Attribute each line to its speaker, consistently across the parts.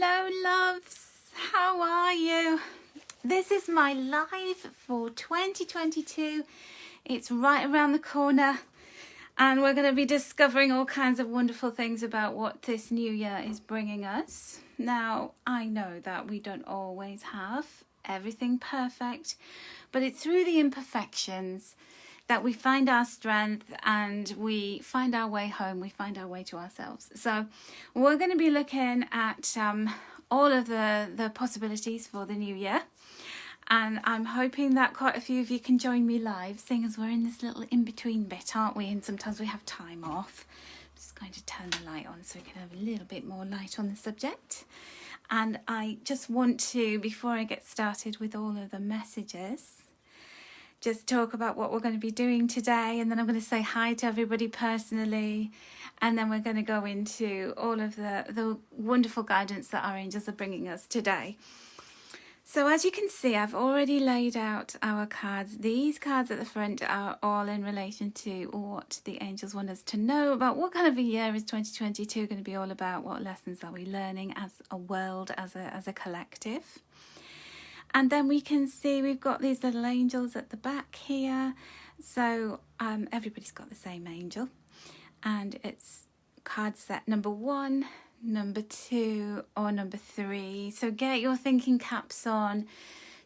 Speaker 1: Hello, loves. How are you? This is my live for 2022. It's right around the corner, and we're going to be discovering all kinds of wonderful things about what this new year is bringing us. Now, I know that we don't always have everything perfect, but it's through the imperfections that we find our strength and we find our way home, we find our way to ourselves. So we're going to be looking at all of the possibilities for the new year. And I'm hoping that quite a few of you can join me live, seeing as we're in this little in-between bit, aren't we? And sometimes we have time off. I'm just going to turn the light on so we can have a little bit more light on the subject. And I just want to, before I get started with all of the messages, just talk about what we're going to be doing today, and then I'm going to say hi to everybody personally, and then we're going to go into all of the wonderful guidance that our angels are bringing us today. So as you can see, I've already laid out our cards. These cards at the front are all in relation to what the angels want us to know about what kind of a year is 2022 going to be all about, what lessons are we learning as a world, as a collective. And then we can see we've got these little angels at the back here. So everybody's got the same angel. And it's card set number 1, number 2, or number 3. So get your thinking caps on.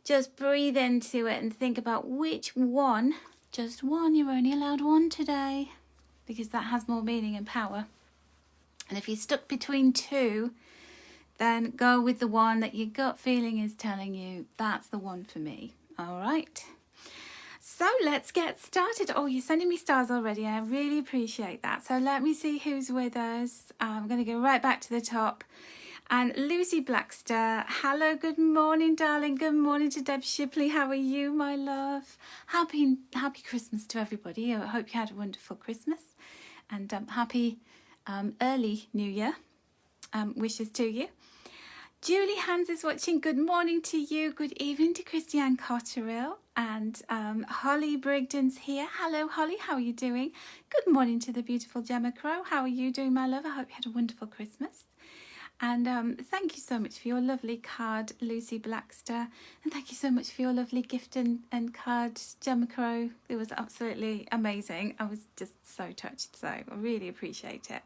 Speaker 1: Just breathe into it and think about which one, just one, you're only allowed one today, because that has more meaning and power. And if you're stuck between 2, then go with the one that your gut feeling is telling you, that's the one for me. All right. So let's get started. Oh, you're sending me stars already. I really appreciate that. So let me see who's with us. I'm going to go right back to the top. And Lucy Blackster, hello, good morning, darling. Good morning to Deb Shipley. How are you, my love? Happy Christmas to everybody. I hope you had a wonderful Christmas. And happy early New Year. Wishes to you. Julie Hans is watching. Good morning to you. Good evening to Christiane Cotterill. And Holly Brigden's here. Hello, Holly. How are you doing? Good morning to the beautiful Gemma Crow. How are you doing, my love? I hope you had a wonderful Christmas. And thank you so much for your lovely card, Lucy Blackster. And thank you so much for your lovely gift and card, Gemma Crow. It was absolutely amazing. I was just so touched. So I really appreciate it.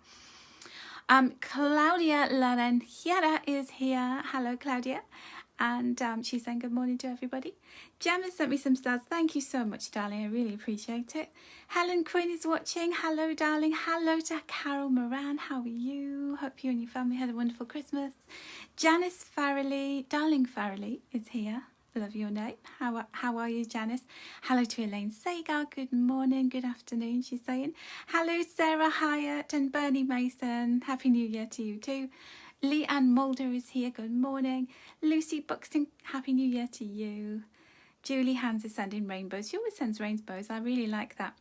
Speaker 1: Claudia Larenhiera is here. Hello, Claudia. And she's saying good morning to everybody. Gemma sent me some stars. Thank you so much, darling. I really appreciate it. Helen Quinn is watching. Hello, darling. Hello to Carol Moran. How are you? Hope you and your family had a wonderful Christmas. Janice Farrelly, darling Farrelly, is here. Love your name. How are you, Janice? Hello to Elaine Sagar. Good morning, good afternoon, she's saying. Hello, Sarah Hyatt and Bernie Mason. Happy New Year to you too. Leanne Mulder is here. Good morning. Lucy Buxton, Happy New Year to you. Julie Hans is sending rainbows. She always sends rainbows. I really like that.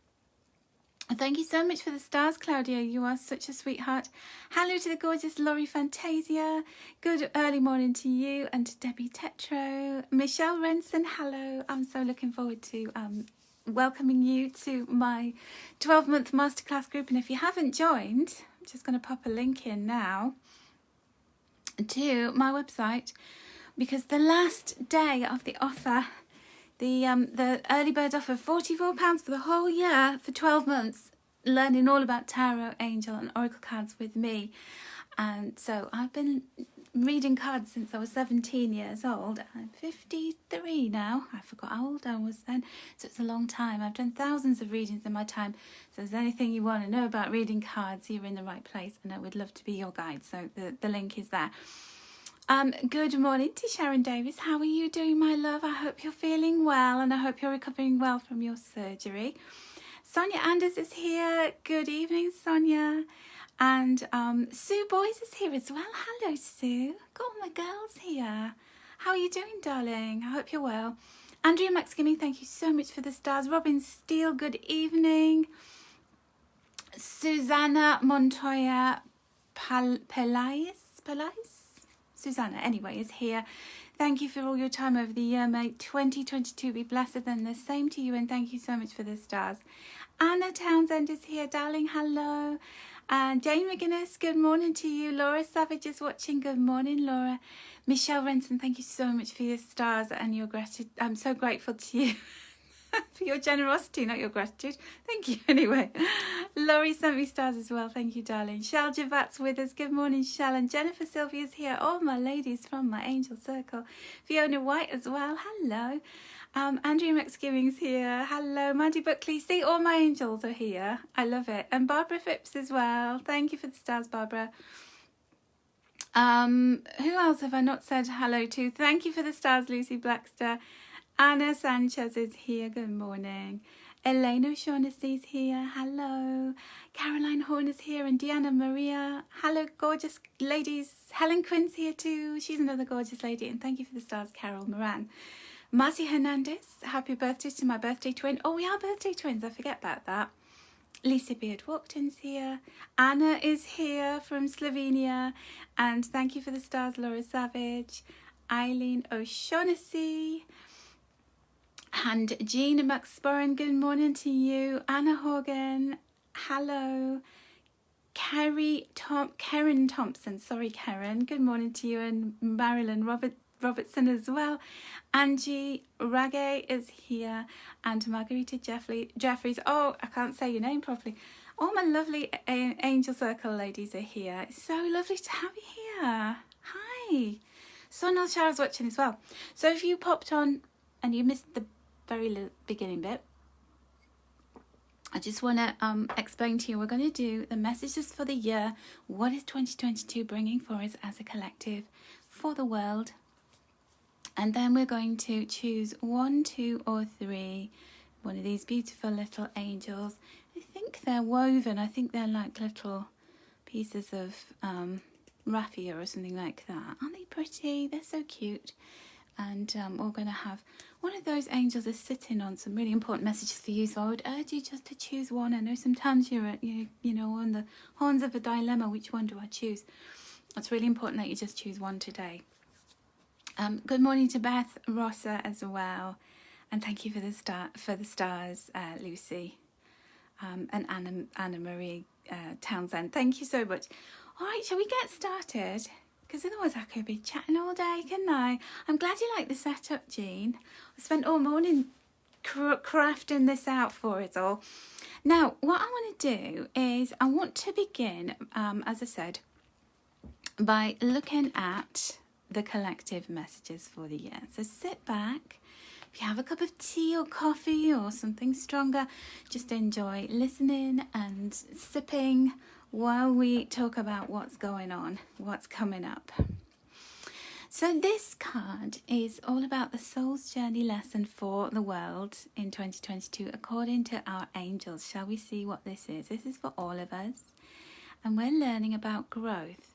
Speaker 1: Thank you so much for the stars, Claudia. You are such a sweetheart. Hello to the gorgeous Laurie Fantasia. Good early morning to you and to Debbie Tetro. Michelle Renson, hello. I'm so looking forward to welcoming you to my 12-month masterclass group. And if you haven't joined, I'm just going to pop a link in now to my website, because the last day of the offer, the early bird offer, £44 for the whole year for 12 months, learning all about tarot, angel and oracle cards with me. And so I've been reading cards since I was 17 years old. I'm 53 now. I forgot how old I was then. So it's a long time. I've done thousands of readings in my time. So if there's anything you want to know about reading cards, you're in the right place, and I would love to be your guide. So the link is there. Good morning to Sharon Davis. How are you doing, my love? I hope you're feeling well, and I hope you're recovering well from your surgery. Sonia Anders is here. Good evening, Sonia. And Sue Boyce is here as well. Hello, Sue. Got all my girls here. How are you doing, darling? I hope you're well. Andrea Max Gimming, thank you so much for the stars. Robin Steele, good evening. Susanna Montoya Pelais? Susanna, anyway, is here. Thank you for all your time over the year, mate. 2022 be blessed, and the same to you, and thank you so much for the stars. Anna Townsend is here, darling. Hello. And Jane McGuinness, good morning to you. Laura Savage is watching. Good morning, Laura. Michelle Renson, thank you so much for your stars and your gratitude. I'm so grateful to you for your generosity, not your gratitude. Thank you anyway. Laurie sent me stars as well. Thank you, darling. Shell Javat's with us. Good morning, Shell. And Jennifer Sylvia's here. All my ladies from my angel circle. Fiona White as well. Hello. Andrea McSkimming's here. Hello. Mandy Buckley. See, all my angels are here. I love it. And Barbara Phipps as well. Thank you for the stars, Barbara. Who else have I not said hello to? Thank you for the stars, Lucy Blackster. Anna Sanchez is here. Good morning. Elena O'Shaughnessy's here. Hello. Caroline Horn is here. And Deanna Maria. Hello, gorgeous ladies. Helen Quinn's here too. She's another gorgeous lady. And thank you for the stars, Carol Moran. Marcy Hernandez. Happy birthday to my birthday twin. Oh, we are birthday twins. I forget about that. Lisa Beard-Walkton's here. Anna is here from Slovenia. And thank you for the stars, Laura Savage. Eileen O'Shaughnessy. And Jean McSporran, good morning to you. Anna Horgan, hello. Karen Thompson, sorry Karen, good morning to you. And Marilyn Robertson as well. Angie Ragay is here. And Margarita Jeffries, oh, I can't say your name properly. All my lovely Angel Circle ladies are here. It's so lovely to have you here. Hi. Sonal Shara's watching as well. So if you popped on and you missed the very beginning bit, I just want to explain to you, we're going to do the messages for the year. What is 2022 bringing for us as a collective for the world? And then we're going to choose 1, 2 or 3, one of these beautiful little angels. I think they're woven. I think they're like little pieces of raffia or something like that. Aren't they pretty? They're so cute. And we're going to have one of those angels is sitting on some really important messages for you. So I would urge you just to choose one. I know sometimes you're at, you know, on the horns of a dilemma. Which one do I choose? It's really important that you just choose one today. Good morning to Beth Rossa as well. And thank you for the stars, Lucy. And Anna Marie Townsend. Thank you so much. All right, shall we get started? Because otherwise I could be chatting all day, couldn't I? I'm glad you like the setup, Jean. I spent all morning crafting this out for us all. Now, what I want to do is I want to begin, as I said, by looking at the collective messages for the year. So sit back. If you have a cup of tea or coffee or something stronger, just enjoy listening and sipping while we talk about what's going on, what's coming up. So this card is all about the soul's journey lesson for the world in 2022 according to our angels. Shall we see what this is? This is for all of us, and we're learning about growth.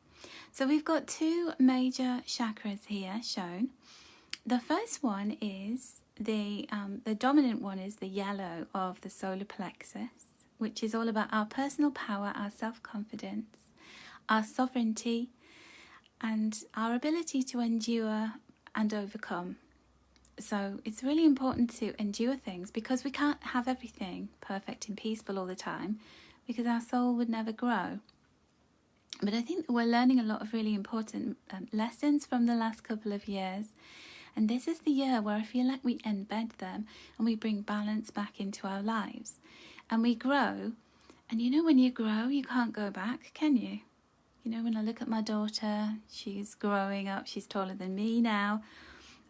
Speaker 1: So we've got 2 major chakras here shown. The first one is the dominant one is the yellow of the solar plexus, which is all about our personal power, our self-confidence, our sovereignty, and our ability to endure and overcome. So it's really important to endure things because we can't have everything perfect and peaceful all the time because our soul would never grow. But I think that we're learning a lot of really important lessons from the last couple of years. And this is the year where I feel like we embed them and we bring balance back into our lives. And we grow, and you know when you grow, you can't go back, can you? You know, when I look at my daughter, she's growing up, she's taller than me now,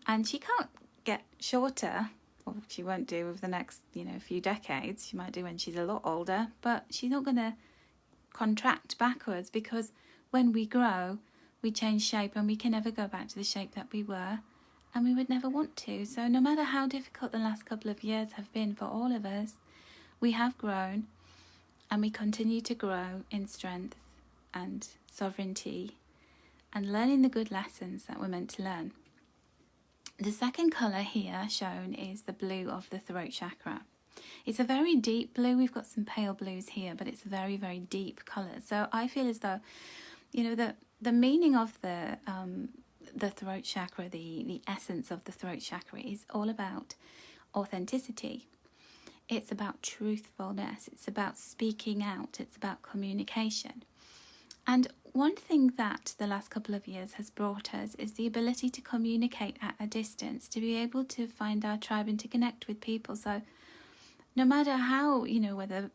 Speaker 1: and she can't get shorter, or she won't do over the next, few decades. She might do when she's a lot older, but she's not going to contract backwards because when we grow, we change shape and we can never go back to the shape that we were, and we would never want to. So no matter how difficult the last couple of years have been for all of us, we have grown and we continue to grow in strength and sovereignty and learning the good lessons that we're meant to learn. The second colour here shown is the blue of the throat chakra. It's a very deep blue. We've got some pale blues here, but it's a very, very deep colour. So I feel as though, the meaning of the throat chakra, the essence of the throat chakra is all about authenticity. It's about truthfulness. It's about speaking out. It's about communication. And one thing that the last couple of years has brought us is the ability to communicate at a distance, to be able to find our tribe and to connect with people. So no matter how, whether,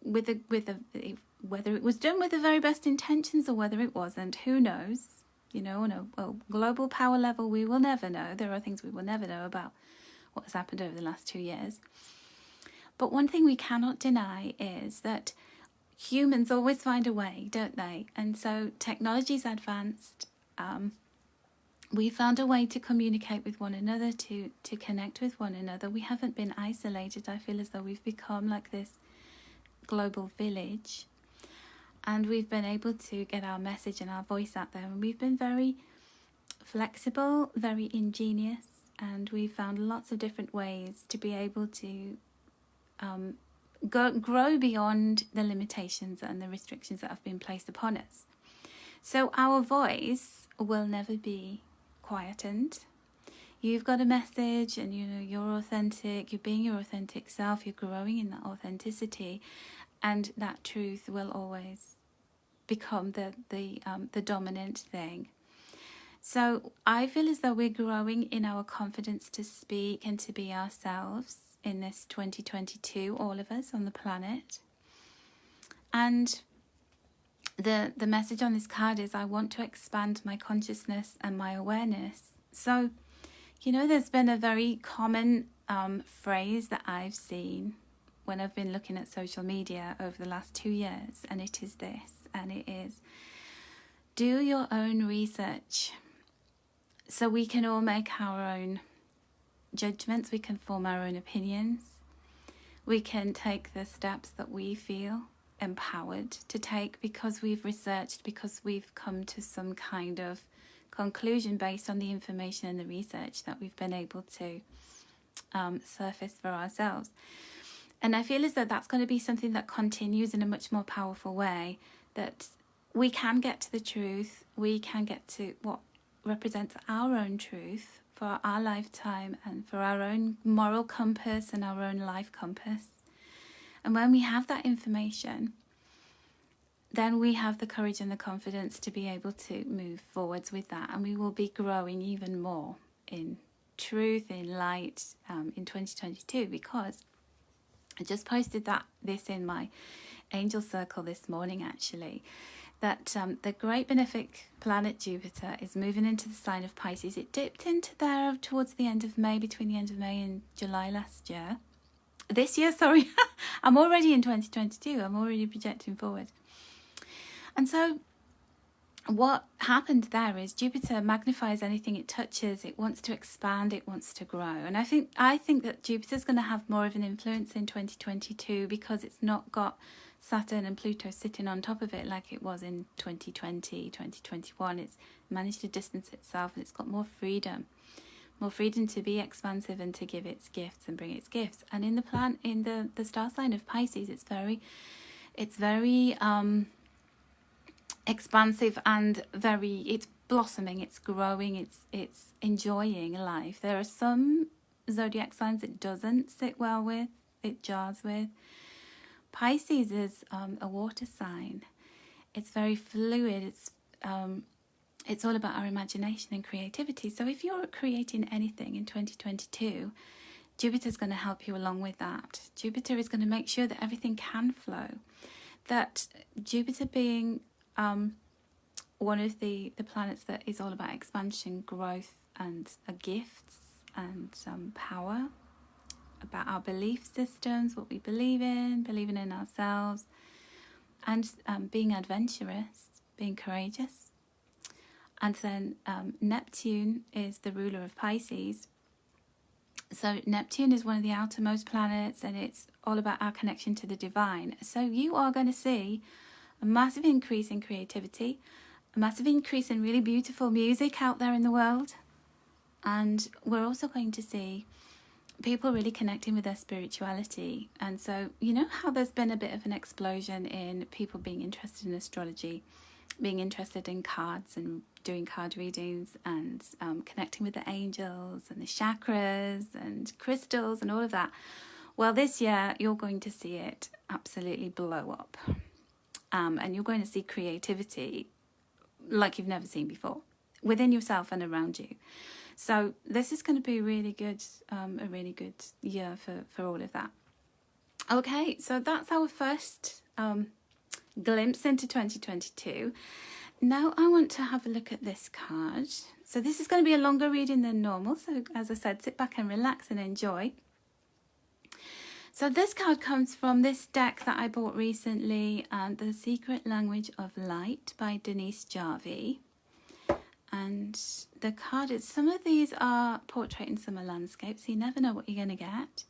Speaker 1: whether it was done with the very best intentions or whether it wasn't, who knows? On a global power level, we will never know. There are things we will never know about what has happened over the last 2 years. But one thing we cannot deny is that humans always find a way, don't they? And so technology's advanced. We found a way to communicate with one another, to connect with one another. We haven't been isolated. I feel as though we've become like this global village. And we've been able to get our message and our voice out there. And we've been very flexible, very ingenious. And we've found lots of different ways to be able to grow beyond the limitations and the restrictions that have been placed upon us. So our voice will never be quietened. You've got a message and you're authentic, you're being your authentic self, you're growing in that authenticity, and that truth will always become the dominant thing. So I feel as though we're growing in our confidence to speak and to be ourselves in this 2022, all of us on the planet. And the message on this card is, I want to expand my consciousness and my awareness. So, there's been a very common phrase that I've seen when I've been looking at social media over the last 2 years, and it is this, and it is, do your own research. So we can all make our own judgments, we can form our own opinions, we can take the steps that we feel empowered to take because we've researched, because we've come to some kind of conclusion based on the information and the research that we've been able to surface for ourselves. And I feel as though that's going to be something that continues in a much more powerful way, that we can get to the truth, we can get to what represents our own truth for our lifetime and for our own moral compass and our own life compass. And when we have that information, then we have the courage and the confidence to be able to move forwards with that, and we will be growing even more in truth, in light, in 2022, because I just posted this in my angel circle this morning, actually, that the great benefic planet Jupiter is moving into the sign of Pisces. It dipped into there towards the end of May, between the end of May and July this year, sorry. I'm already in 2022. I'm already projecting forward. And so what happened there is Jupiter magnifies anything it touches. It wants to expand. It wants to grow. And I think that Jupiter's going to have more of an influence in 2022 because it's not got Saturn and Pluto sitting on top of it like it was in 2020, 2021. It's managed to distance itself, and it's got more freedom to be expansive and to give its gifts and bring its gifts. And in the star sign of Pisces, it's very expansive and it's blossoming, it's growing, it's enjoying life. There are some zodiac signs it doesn't sit well with, it jars with. Pisces is a water sign. It's very fluid. It's all about our imagination and creativity. So if you're creating anything in 2022, Jupiter's going to help you along with that. Jupiter is going to make sure that everything can flow. That Jupiter being one of the planets that is all about expansion, growth, and gifts and power, about our belief systems, what we believe in, believing in ourselves, and being adventurous, being courageous. And then Neptune is the ruler of Pisces. So Neptune is one of the outermost planets, and it's all about our connection to the divine. So you are going to see a massive increase in creativity, a massive increase in really beautiful music out there in the world. And we're also going to see people really connecting with their spirituality. And so, you know how there's been a bit of an explosion in people being interested in astrology being interested in cards and doing card readings and connecting with the angels and the chakras and crystals and all of that. Well, this year you're going to see it absolutely blow up. And you're going to see creativity like you've never seen before within yourself and around you. So this is going to be really good, a really good year for all of that. Okay, so that's our first glimpse into 2022. Now I want to have a look at this card. So this is going to be a longer reading than normal. So as I said, sit back and relax and enjoy. So this card comes from this deck that I bought recently, The Secret Language of Light by Denise Jarvie. And the card is, some of these are portrait and some are landscape, so you never know what you're going to get.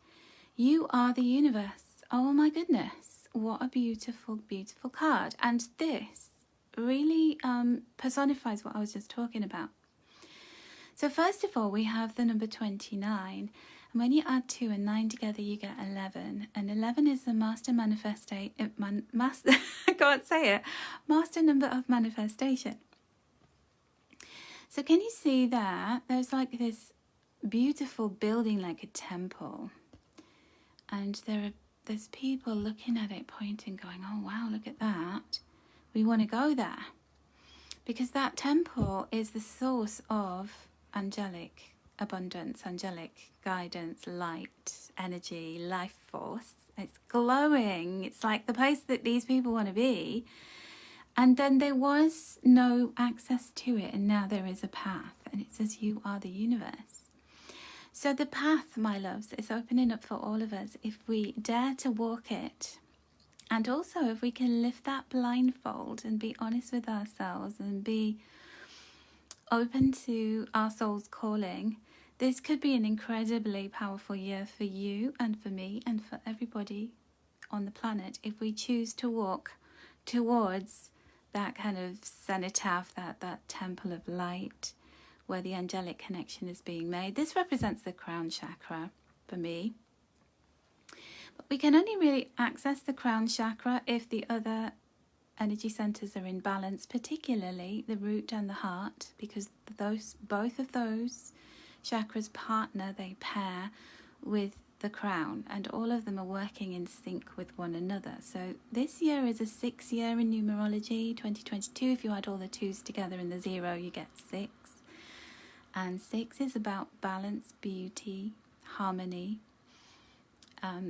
Speaker 1: You are the universe. Oh my goodness, what a beautiful, beautiful card. And this really personifies what I was just talking about. So first of all, we have the number 29. And when you add 2 and 9 together, you get 11. And 11 is the master I can't say it. Master number of manifestation. So can you see there? There's like this beautiful building, like a temple. And there's people looking at it, pointing, going, oh, wow, look at that. We want to go there. Because that temple is the source of angelic abundance, angelic guidance, light, energy, life force. It's glowing. It's like the place that these people want to be. And then there was no access to it, and now there is a path. And it says, you are the universe. So the path, my loves, is opening up for all of us if we dare to walk it. And also if we can lift that blindfold and be honest with ourselves and be open to our soul's calling, this could be an incredibly powerful year for you and for me and for everybody on the planet if we choose to walk towards that kind of cenotaph, that temple of light where the angelic connection is being made. This represents the crown chakra for me. But we can only really access the crown chakra if the other energy centers are in balance, particularly the root and the heart, because both of those chakras partner, they pair with the crown, and all of them are working in sync with one another. So this year is a 6 year in numerology, 2022. If you add all the 2s together and the 0, you get 6. And 6 is about balance, beauty, harmony.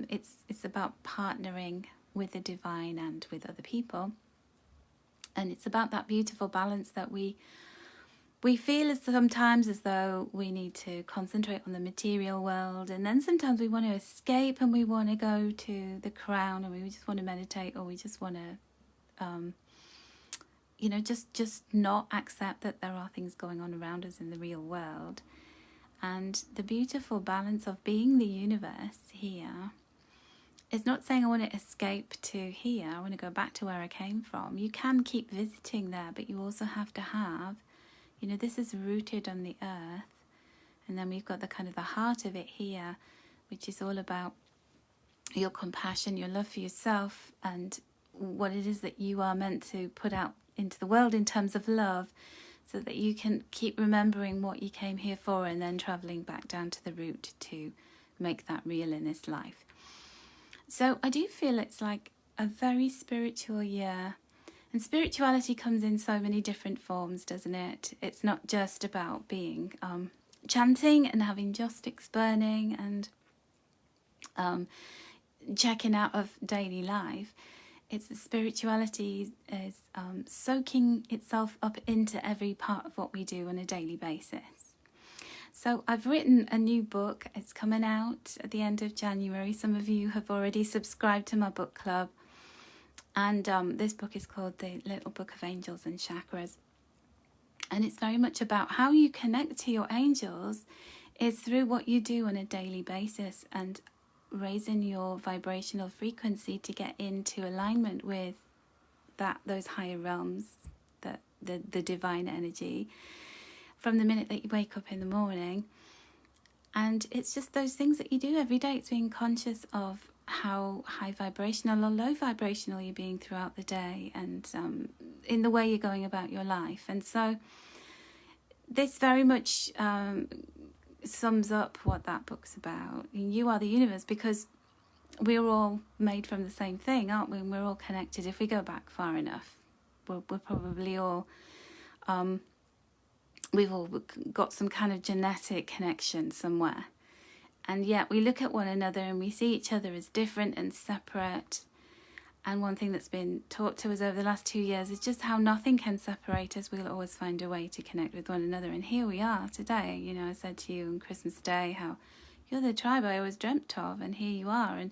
Speaker 1: It's about partnering with the divine and with other people. And it's about that beautiful balance that we feel sometimes as though we need to concentrate on the material world, and then sometimes we want to escape and we want to go to the crown, and we just want to meditate, or we just want to just not accept that there are things going on around us in the real world. And the beautiful balance of being the universe here is not saying I want to escape to here, I want to go back to where I came from. You can keep visiting there, but you also have to have, this is rooted on the earth. And then we've got the kind of the heart of it here, which is all about your compassion, your love for yourself, and what it is that you are meant to put out into the world in terms of love, so that you can keep remembering what you came here for and then traveling back down to the root to make that real in this life. So I do feel it's like a very spiritual year. And spirituality comes in so many different forms, doesn't it? It's not just about being chanting and having joss sticks burning and checking out of daily life. It's the spirituality is soaking itself up into every part of what we do on a daily basis. So I've written a new book. It's coming out at the end of January. Some of you have already subscribed to my book club. And this book is called The Little Book of Angels and Chakras. And it's very much about how you connect to your angels is through what you do on a daily basis and raising your vibrational frequency to get into alignment with those higher realms, the divine energy, from the minute that you wake up in the morning. And it's just those things that you do every day. It's being conscious of how high vibrational or low vibrational you're being throughout the day, and in the way you're going about your life. And so this very much sums up what that book's about. You are the universe, because we're all made from the same thing, aren't we? And we're all connected. If we go back far enough, we're probably all we've all got some kind of genetic connection somewhere. And yet we look at one another and we see each other as different and separate. And one thing that's been taught to us over the last 2 years is just how nothing can separate us. We'll always find a way to connect with one another. And here we are today. You know, I said to you on Christmas Day how you're the tribe I always dreamt of, and here you are. And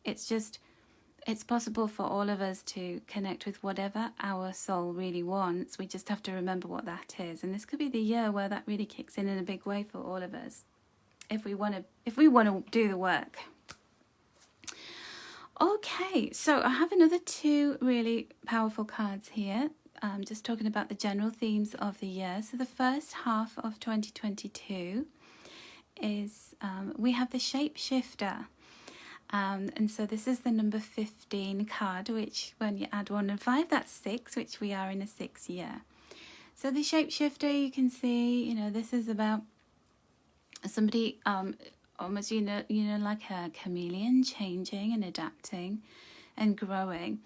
Speaker 1: it's possible for all of us to connect with whatever our soul really wants. We just have to remember what that is. And this could be the year where that really kicks in a big way for all of us, if we want to do the work. Okay, so I have another 2 really powerful cards here. Just talking about the general themes of the year. So the first half of 2022 is we have the Shapeshifter. And so this is the number 15 card, which when you add 1 and 5, that's 6, which we are in a 6th year. So the Shapeshifter, you can see, you know, this is about somebody almost, you know, like a chameleon, changing and adapting and growing.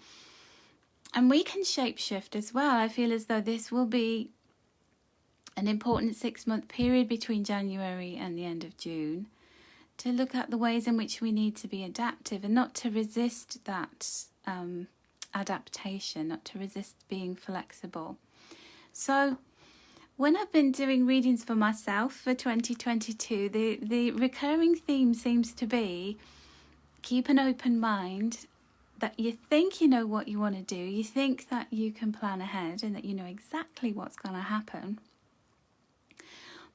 Speaker 1: And we can shapeshift as well. I feel as though this will be an important 6-month period between January and the end of June, to look at the ways in which we need to be adaptive and not to resist that adaptation, not to resist being flexible. So when I've been doing readings for myself for 2022, the recurring theme seems to be keep an open mind, that you think you know what you want to do, you think that you can plan ahead and that you know exactly what's going to happen.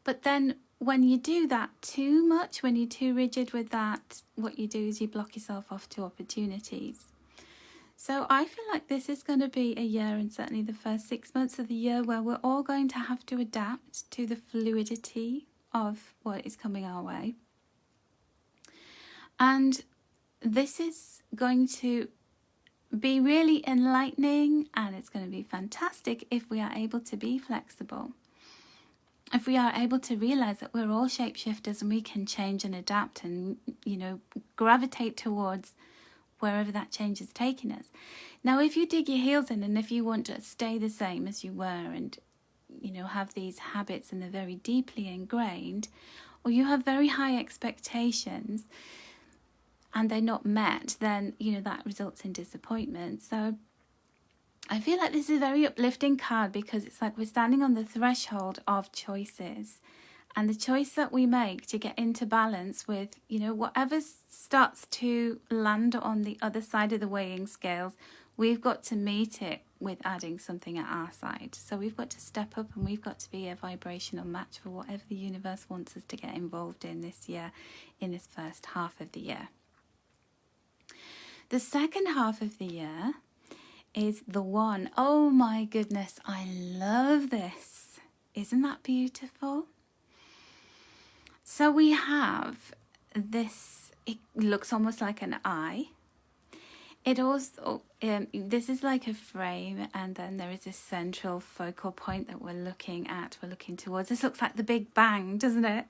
Speaker 1: But then when you do that too much, when you're too rigid with that, what you do is you block yourself off to opportunities. So I feel like this is going to be a year, and certainly the first 6 months of the year, where we're all going to have to adapt to the fluidity of what is coming our way. And this is going to be really enlightening, and it's going to be fantastic if we are able to be flexible. If we are able to realize that we're all shapeshifters and we can change and adapt and, you know, gravitate towards wherever that change is taking us. Now, if you dig your heels in and if you want to stay the same as you were and, you know, have these habits and they're very deeply ingrained, or you have very high expectations and they're not met, then, you know, that results in disappointment. So I feel like this is a very uplifting card, because it's like we're standing on the threshold of choices, and the choice that we make to get into balance with, you know, whatever starts to land on the other side of the weighing scales, we've got to meet it with adding something at our side. So we've got to step up and we've got to be a vibrational match for whatever the universe wants us to get involved in this year, in this first half of the year. The second half of the year is the One. Oh my goodness, I love this. Isn't that beautiful? So we have this, it looks almost like an eye. It also, this is like a frame, and then there is this central focal point that we're looking at, we're looking towards. This looks like the Big Bang, doesn't it?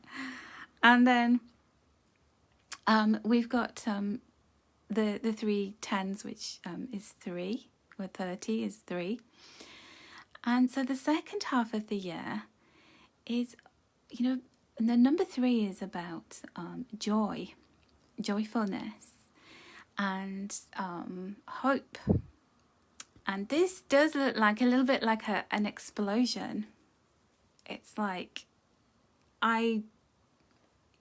Speaker 1: And then we've got the 3 tens, which is 3, where 30 is 3. And so the second half of the year is, you know, and the number 3 is about joy, joyfulness, and hope. And this does look like a little bit like an explosion. It's like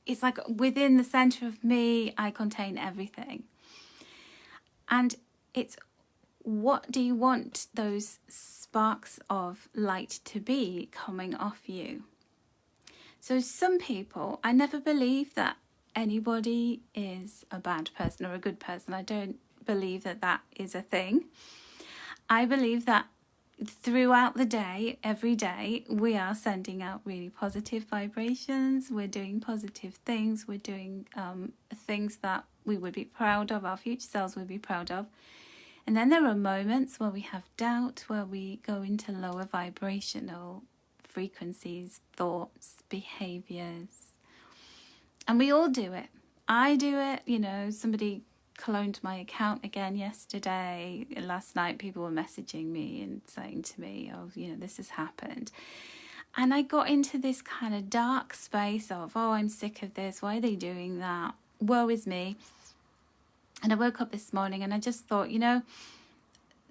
Speaker 1: it's like within the center of me, I contain everything. And it's, what do you want those sparks of light to be coming off you? So some people, I never believe that anybody is a bad person or a good person. I don't believe that that is a thing. I believe that throughout the day, every day, we are sending out really positive vibrations. We're doing positive things. We're doing things that we would be proud of, our future selves would be proud of. And then there are moments where we have doubt, where we go into lower vibrational frequencies, thoughts, behaviors. And we all do it. I do it, you know, somebody cloned my account again yesterday. Last night people were messaging me and saying to me, oh, you know, this has happened. And I got into this kind of dark space of, oh, I'm sick of this. Why are they doing that? Woe is me. And I woke up this morning and I just thought, you know,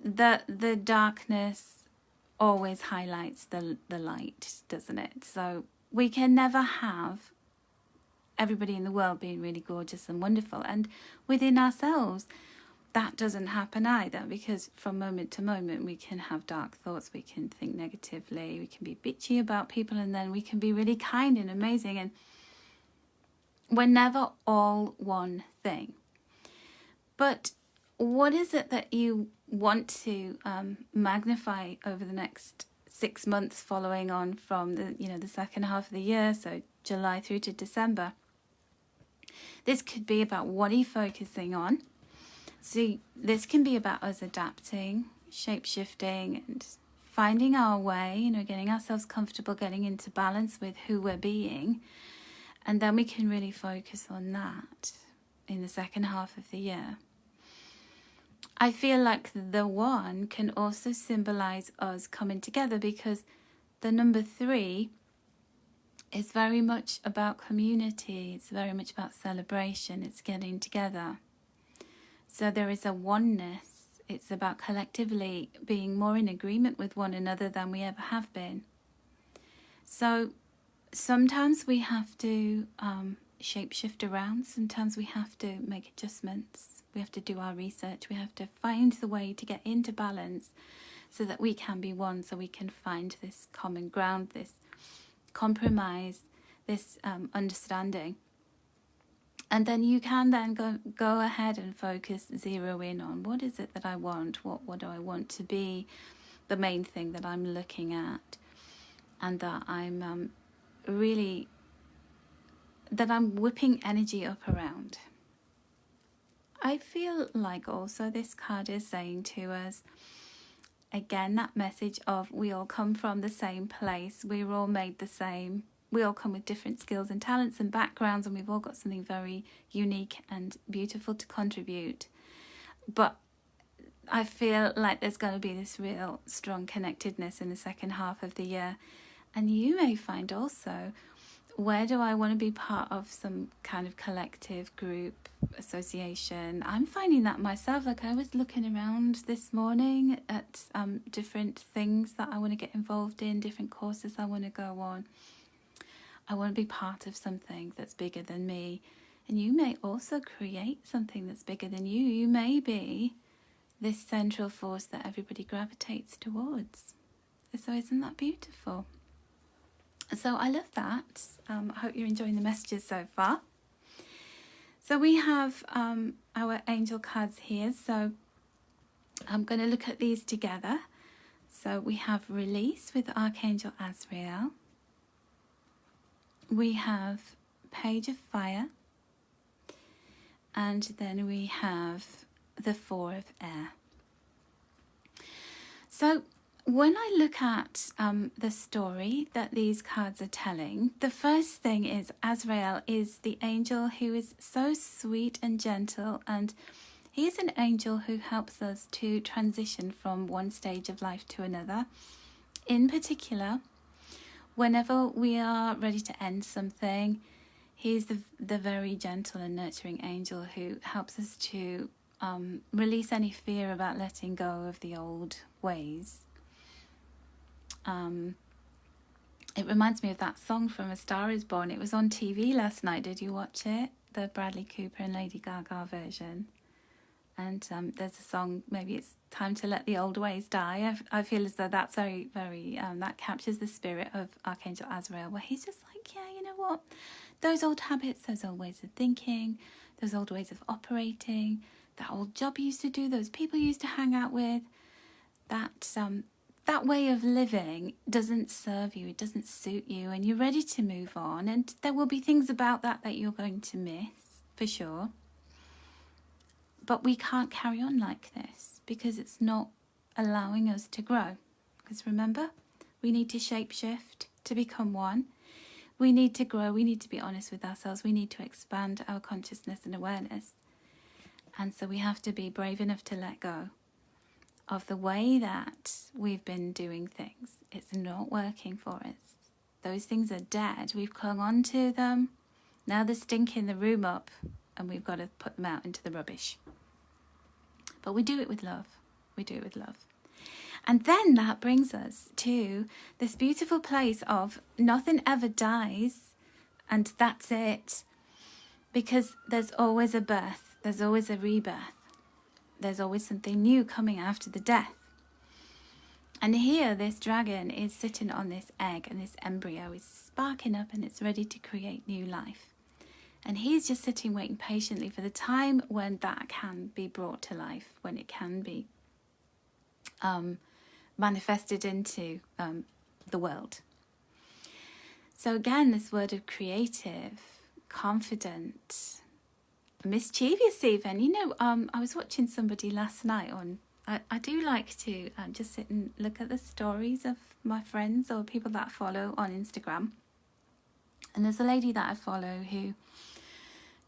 Speaker 1: the darkness always highlights the light, doesn't it? So we can never have everybody in the world being really gorgeous and wonderful. And within ourselves, that doesn't happen either, because from moment to moment we can have dark thoughts, we can think negatively, we can be bitchy about people, and then we can be really kind and amazing. And we're never all one thing. But what is it that you want to magnify over the next 6 months following on from the second half of the year, so July through to December? This could be about what are you focusing on. See, this can be about us adapting, shape-shifting, and finding our way, getting ourselves comfortable, getting into balance with who we're being. And then we can really focus on that in the second half of the year. I feel like the 1 can also symbolize us coming together, because the number 3 is very much about community. It's very much about celebration. It's getting together. So there is a oneness. It's about collectively being more in agreement with one another than we ever have been. So sometimes we have to shape-shift around. Sometimes we have to make adjustments. We have to do our research. We have to find the way to get into balance so that we can be one, so we can find this common ground, this compromise, this understanding. And then you can then go ahead and focus, zero in on what is it that I want, what do I want to be the main thing that I'm looking at, and that I'm I'm whipping energy up around. I feel like also this card is saying to us, again, that message of we all come from the same place. We're all made the same. We all come with different skills and talents and backgrounds, and we've all got something very unique and beautiful to contribute. But I feel like there's going to be this real strong connectedness in the second half of the year. And you may find also, where do I want to be part of some kind of collective group, association? I'm finding that myself. Like, I was looking around this morning at different things that I want to get involved in, different courses I want to go on. I want to be part of something that's bigger than me. And you may also create something that's bigger than you. You may be this central force that everybody gravitates towards. So isn't that beautiful? So I love that. I hope you're enjoying the messages so far. So we have our angel cards here. So I'm going to look at these together. So we have release with Archangel Azrael. We have Page of Fire. And then we have the 4 of Air. So when I look at the story that these cards are telling, the first thing is Azrael is the angel who is so sweet and gentle, and he is an angel who helps us to transition from one stage of life to another. In particular, whenever we are ready to end something, he's the very gentle and nurturing angel who helps us to release any fear about letting go of the old ways. It reminds me of that song from A Star Is Born. It was on TV last night. Did you watch it? The Bradley Cooper and Lady Gaga version. And there's a song, maybe it's time to let the old ways die. I feel as though that's very, very, that captures the spirit of Archangel Azrael, where he's just like, yeah, you know what? Those old habits, those old ways of thinking, those old ways of operating, that old job you used to do, those people you used to hang out with, that that way of living doesn't serve you, it doesn't suit you, and you're ready to move on. And there will be things about that you're going to miss, for sure. But we can't carry on like this because it's not allowing us to grow. Because remember, we need to shapeshift to become one. We need to grow. We need to be honest with ourselves. We need to expand our consciousness and awareness. And so we have to be brave enough to let go of the way that we've been doing things. It's not working for us. Those things are dead. We've clung on to them. Now they're stinking the room up and we've got to put them out into the rubbish. But we do it with love. We do it with love. And then that brings us to this beautiful place of nothing ever dies and that's it. Because there's always a birth. There's always a rebirth. There's always something new coming after the death. And here this dragon is sitting on this egg and this embryo is sparking up and it's ready to create new life. And he's just sitting waiting patiently for the time when that can be brought to life, when it can be manifested into the world. So again, this word of creative, confident, mischievous even. You know, I was watching somebody last night on, I do like to just sit and look at the stories of my friends or people that I follow on Instagram. And there's a lady that I follow who,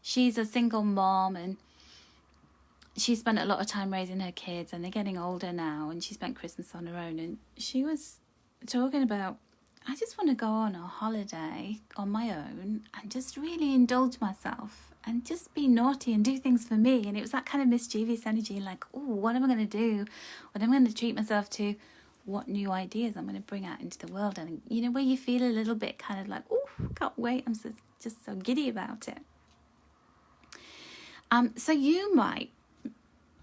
Speaker 1: she's a single mom and she spent a lot of time raising her kids and they're getting older now and she spent Christmas on her own. And she was talking about, I just want to go on a holiday on my own and just really indulge myself and just be naughty and do things for me. And it was that kind of mischievous energy, like, oh, what am I going to do? What am I going to treat myself to? What new ideas I'm going to bring out into the world? And, you know, where you feel a little bit kind of like, oh, can't wait. I'm just so giddy about it. So you might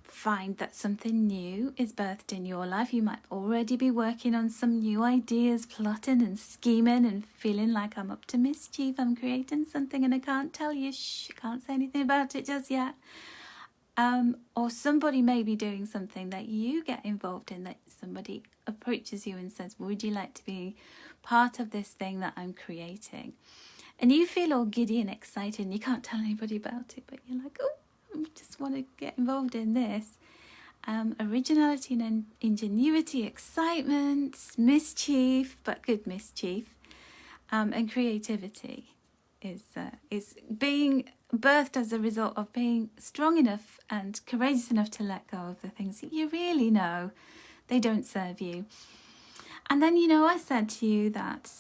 Speaker 1: find that something new is birthed in your life. You might already be working on some new ideas, plotting and scheming and feeling like I'm up to mischief. I'm creating something and I can't tell you, shh, I can't say anything about it just yet. Or somebody may be doing something that you get involved in, that somebody approaches you and says, would you like to be part of this thing that I'm creating? And you feel all giddy and excited and you can't tell anybody about it, but you're like, oh, I just want to get involved in this. Originality and ingenuity, excitement, mischief, but good mischief, and creativity is being birthed as a result of being strong enough and courageous enough to let go of the things that you really know they don't serve you. And then, you know, I said to you that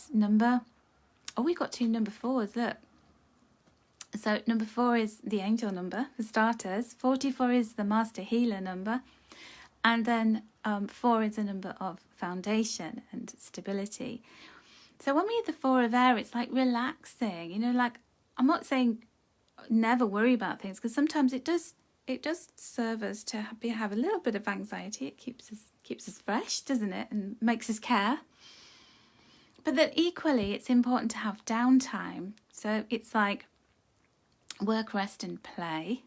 Speaker 1: we got two number fours, look. So number 4 is the angel number, for starters. 44 is the master healer number. And then 4 is a number of foundation and stability. So when we have the 4 of air, it's like relaxing. You know, like, I'm not saying never worry about things, because sometimes it does serve us to have a little bit of anxiety. It keeps us fresh, doesn't it? And makes us care. But that equally, it's important to have downtime. So it's like work, rest and play.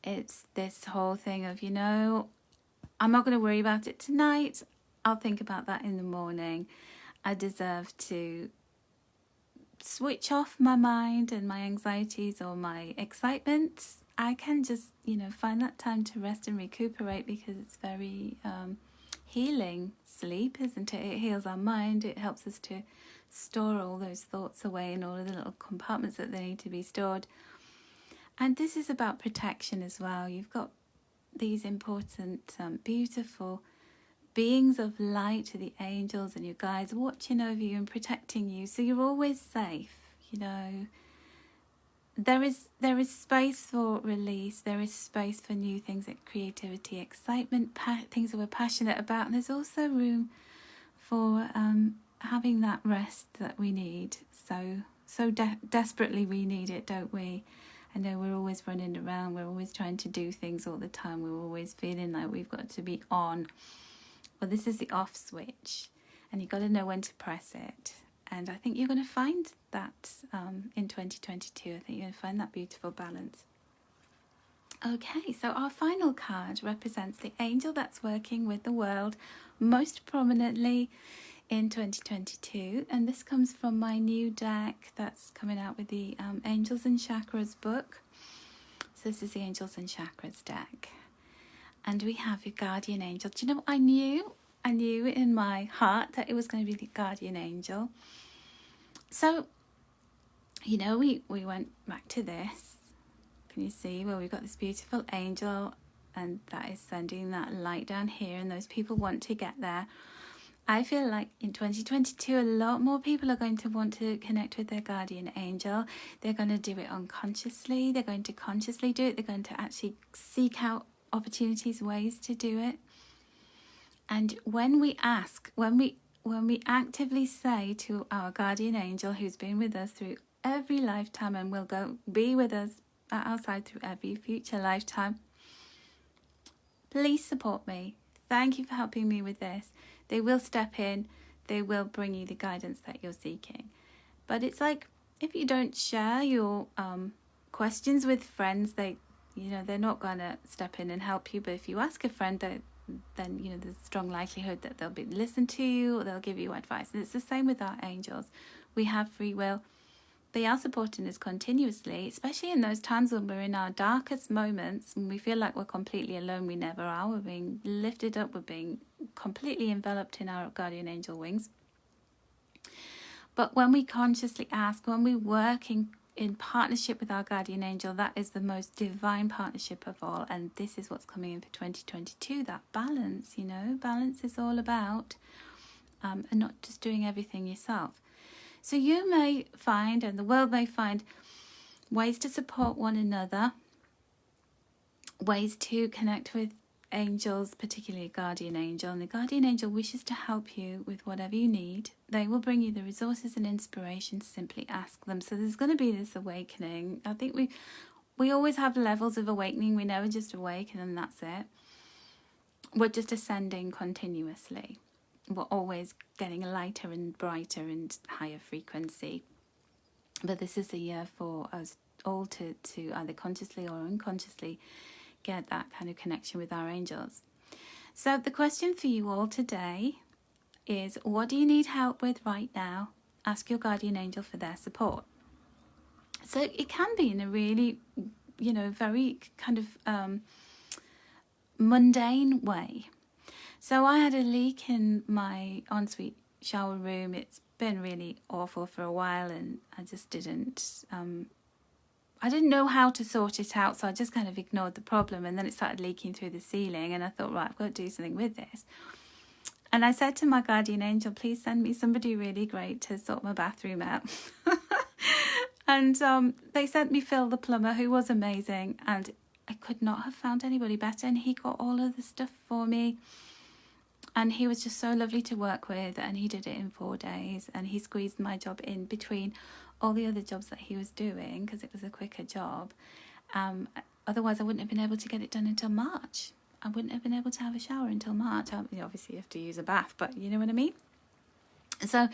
Speaker 1: It's this whole thing of, you know, I'm not going to worry about it tonight. I'll think about that in the morning. I deserve to switch off my mind and my anxieties or my excitement. I can just, you know, find that time to rest and recuperate, because it's very healing sleep, isn't it? It heals our mind. It helps us to store all those thoughts away in all of the little compartments that they need to be stored. And this is about protection as well. You've got these important, beautiful beings of light, the angels and your guides, watching over you and protecting you, so you're always safe. You know, there is space for release. There is space for new things, like creativity, excitement, things that we're passionate about. And there's also room for having that rest that we need. So desperately we need it, don't we? I know we're always running around. We're always trying to do things all the time. We're always feeling like we've got to be on. Well, this is the off switch, and you've got to know when to press it. And I think you're going to find that in 2022. I think you're going to find that beautiful balance. Okay, so our final card represents the angel that's working with the world most prominently in 2022, and this comes from my new deck that's coming out with the Angels and Chakras book. So this is the Angels and Chakras deck, and we have your guardian angel. Do you know what I knew? I knew in my heart that it was going to be the guardian angel. So, you know, we went back to this. Can you see? Well, we've got this beautiful angel, and that is sending that light down here, and those people want to get there. I feel like in 2022, a lot more people are going to want to connect with their guardian angel. They're going to do it unconsciously. They're going to consciously do it. They're going to actually seek out opportunities, ways to do it. And when we ask, when we actively say to our guardian angel, who's been with us through every lifetime and will be with us at our side through every future lifetime, please support me. Thank you for helping me with this. They will step in. They will bring you the guidance that you're seeking. But it's like, if you don't share your questions with friends, they're not going to step in and help you. But if you ask a friend, then there's a strong likelihood that they'll listen to you, or they'll give you advice. And it's the same with our angels. We have free will. They are supporting us continuously, especially in those times when we're in our darkest moments and we feel like we're completely alone. We never are. We're being lifted up. We're being completely enveloped in our guardian angel wings. But when we consciously ask, when we work in partnership with our guardian angel, that is the most divine partnership of all. And this is what's coming in for 2022, that balance. Balance is all about and not just doing everything yourself. So you may find, and the world may find, ways to support one another, ways to connect with angels, particularly a guardian angel. And the guardian angel wishes to help you with whatever you need. They will bring you the resources and inspiration. Simply ask them. So there's going to be this awakening. I think we always have levels of awakening. We never just awaken and that's it. We're just ascending continuously. We're always getting lighter and brighter and higher frequency. But this is a year for us all to either consciously or unconsciously get that kind of connection with our angels. So the question for you all today is, what do you need help with right now? Ask your guardian angel for their support. So it can be in a really, very kind of mundane way. So I had a leak in my ensuite shower room. It's been really awful for a while, and I just didn't know how to sort it out, so I just kind of ignored the problem, and then it started leaking through the ceiling, and I thought, right, I've got to do something with this. And I said to my guardian angel, please send me somebody really great to sort my bathroom out. And they sent me Phil the plumber, who was amazing, and I could not have found anybody better, and he got all of the stuff for me. And he was just so lovely to work with, and he did it in 4 days, and he squeezed my job in between all the other jobs that he was doing because it was a quicker job. Otherwise, I wouldn't have been able to get it done until March. I wouldn't have been able to have a shower until March. Obviously, you have to use a bath, but you know what I mean? So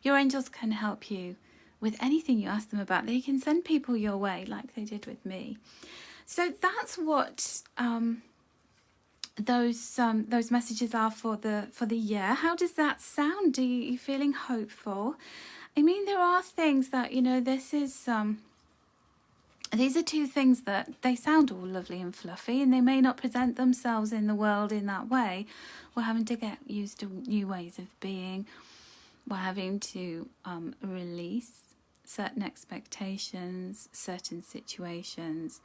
Speaker 1: your angels can help you with anything you ask them about. They can send people your way like they did with me. So that's what those messages are for the year. How does that sound? Are you feeling hopeful? I mean, there are things that, this is these are two things that they sound all lovely and fluffy, and they may not present themselves in the world in that way. We're having to get used to new ways of being. We're having to release certain expectations, certain situations.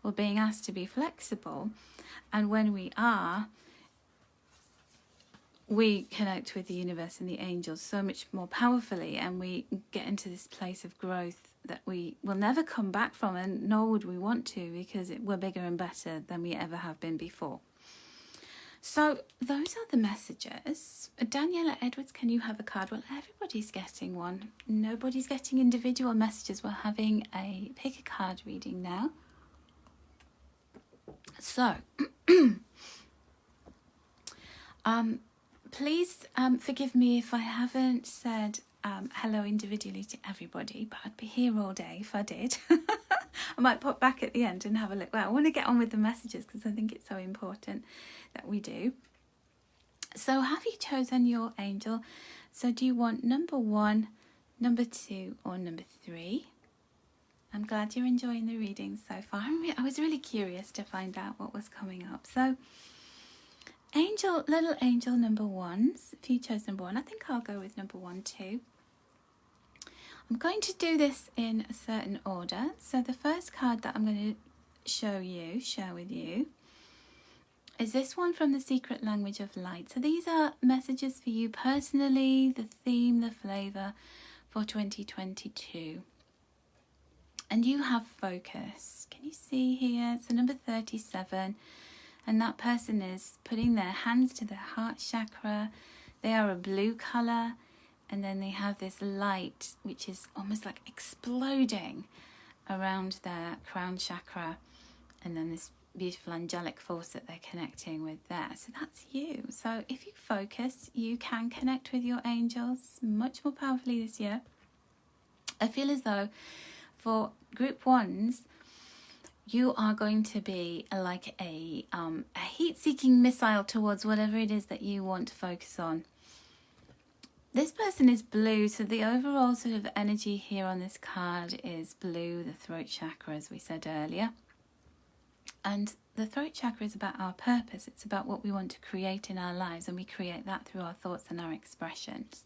Speaker 1: We're being asked to be flexible. And when we are, we connect with the universe and the angels so much more powerfully, and we get into this place of growth that we will never come back from, and nor would we want to, because we're bigger and better than we ever have been before. So those are the messages. Daniela Edwards, can you have a card? Well, everybody's getting one. Nobody's getting individual messages. We're having a pick a card reading now. So, please forgive me if I haven't said hello individually to everybody, but I'd be here all day if I did. I might pop back at the end and have a look. Well, I want to get on with the messages because I think it's so important that we do. So have you chosen your angel? So do you want number 1, number 2, or number 3? I'm glad you're enjoying the reading so far. I was really curious to find out what was coming up. So little angel number 1s, if you chose number 1, I think I'll go with number 1 too. I'm going to do this in a certain order. So the first card that I'm going to share with you, is this one from the Secret Language of Light. So these are messages for you personally, the theme, the flavour for 2022. And you have focus. Can you see here? So number 37. And that person is putting their hands to their heart chakra. They are a blue colour. And then they have this light, which is almost like exploding around their crown chakra. And then this beautiful angelic force that they're connecting with there. So that's you. So if you focus, you can connect with your angels much more powerfully this year. I feel as though for group 1s, you are going to be like a heat-seeking missile towards whatever it is that you want to focus on. This person is blue, so the overall sort of energy here on this card is blue, the throat chakra, as we said earlier. And the throat chakra is about our purpose. It's about what we want to create in our lives, and we create that through our thoughts and our expressions.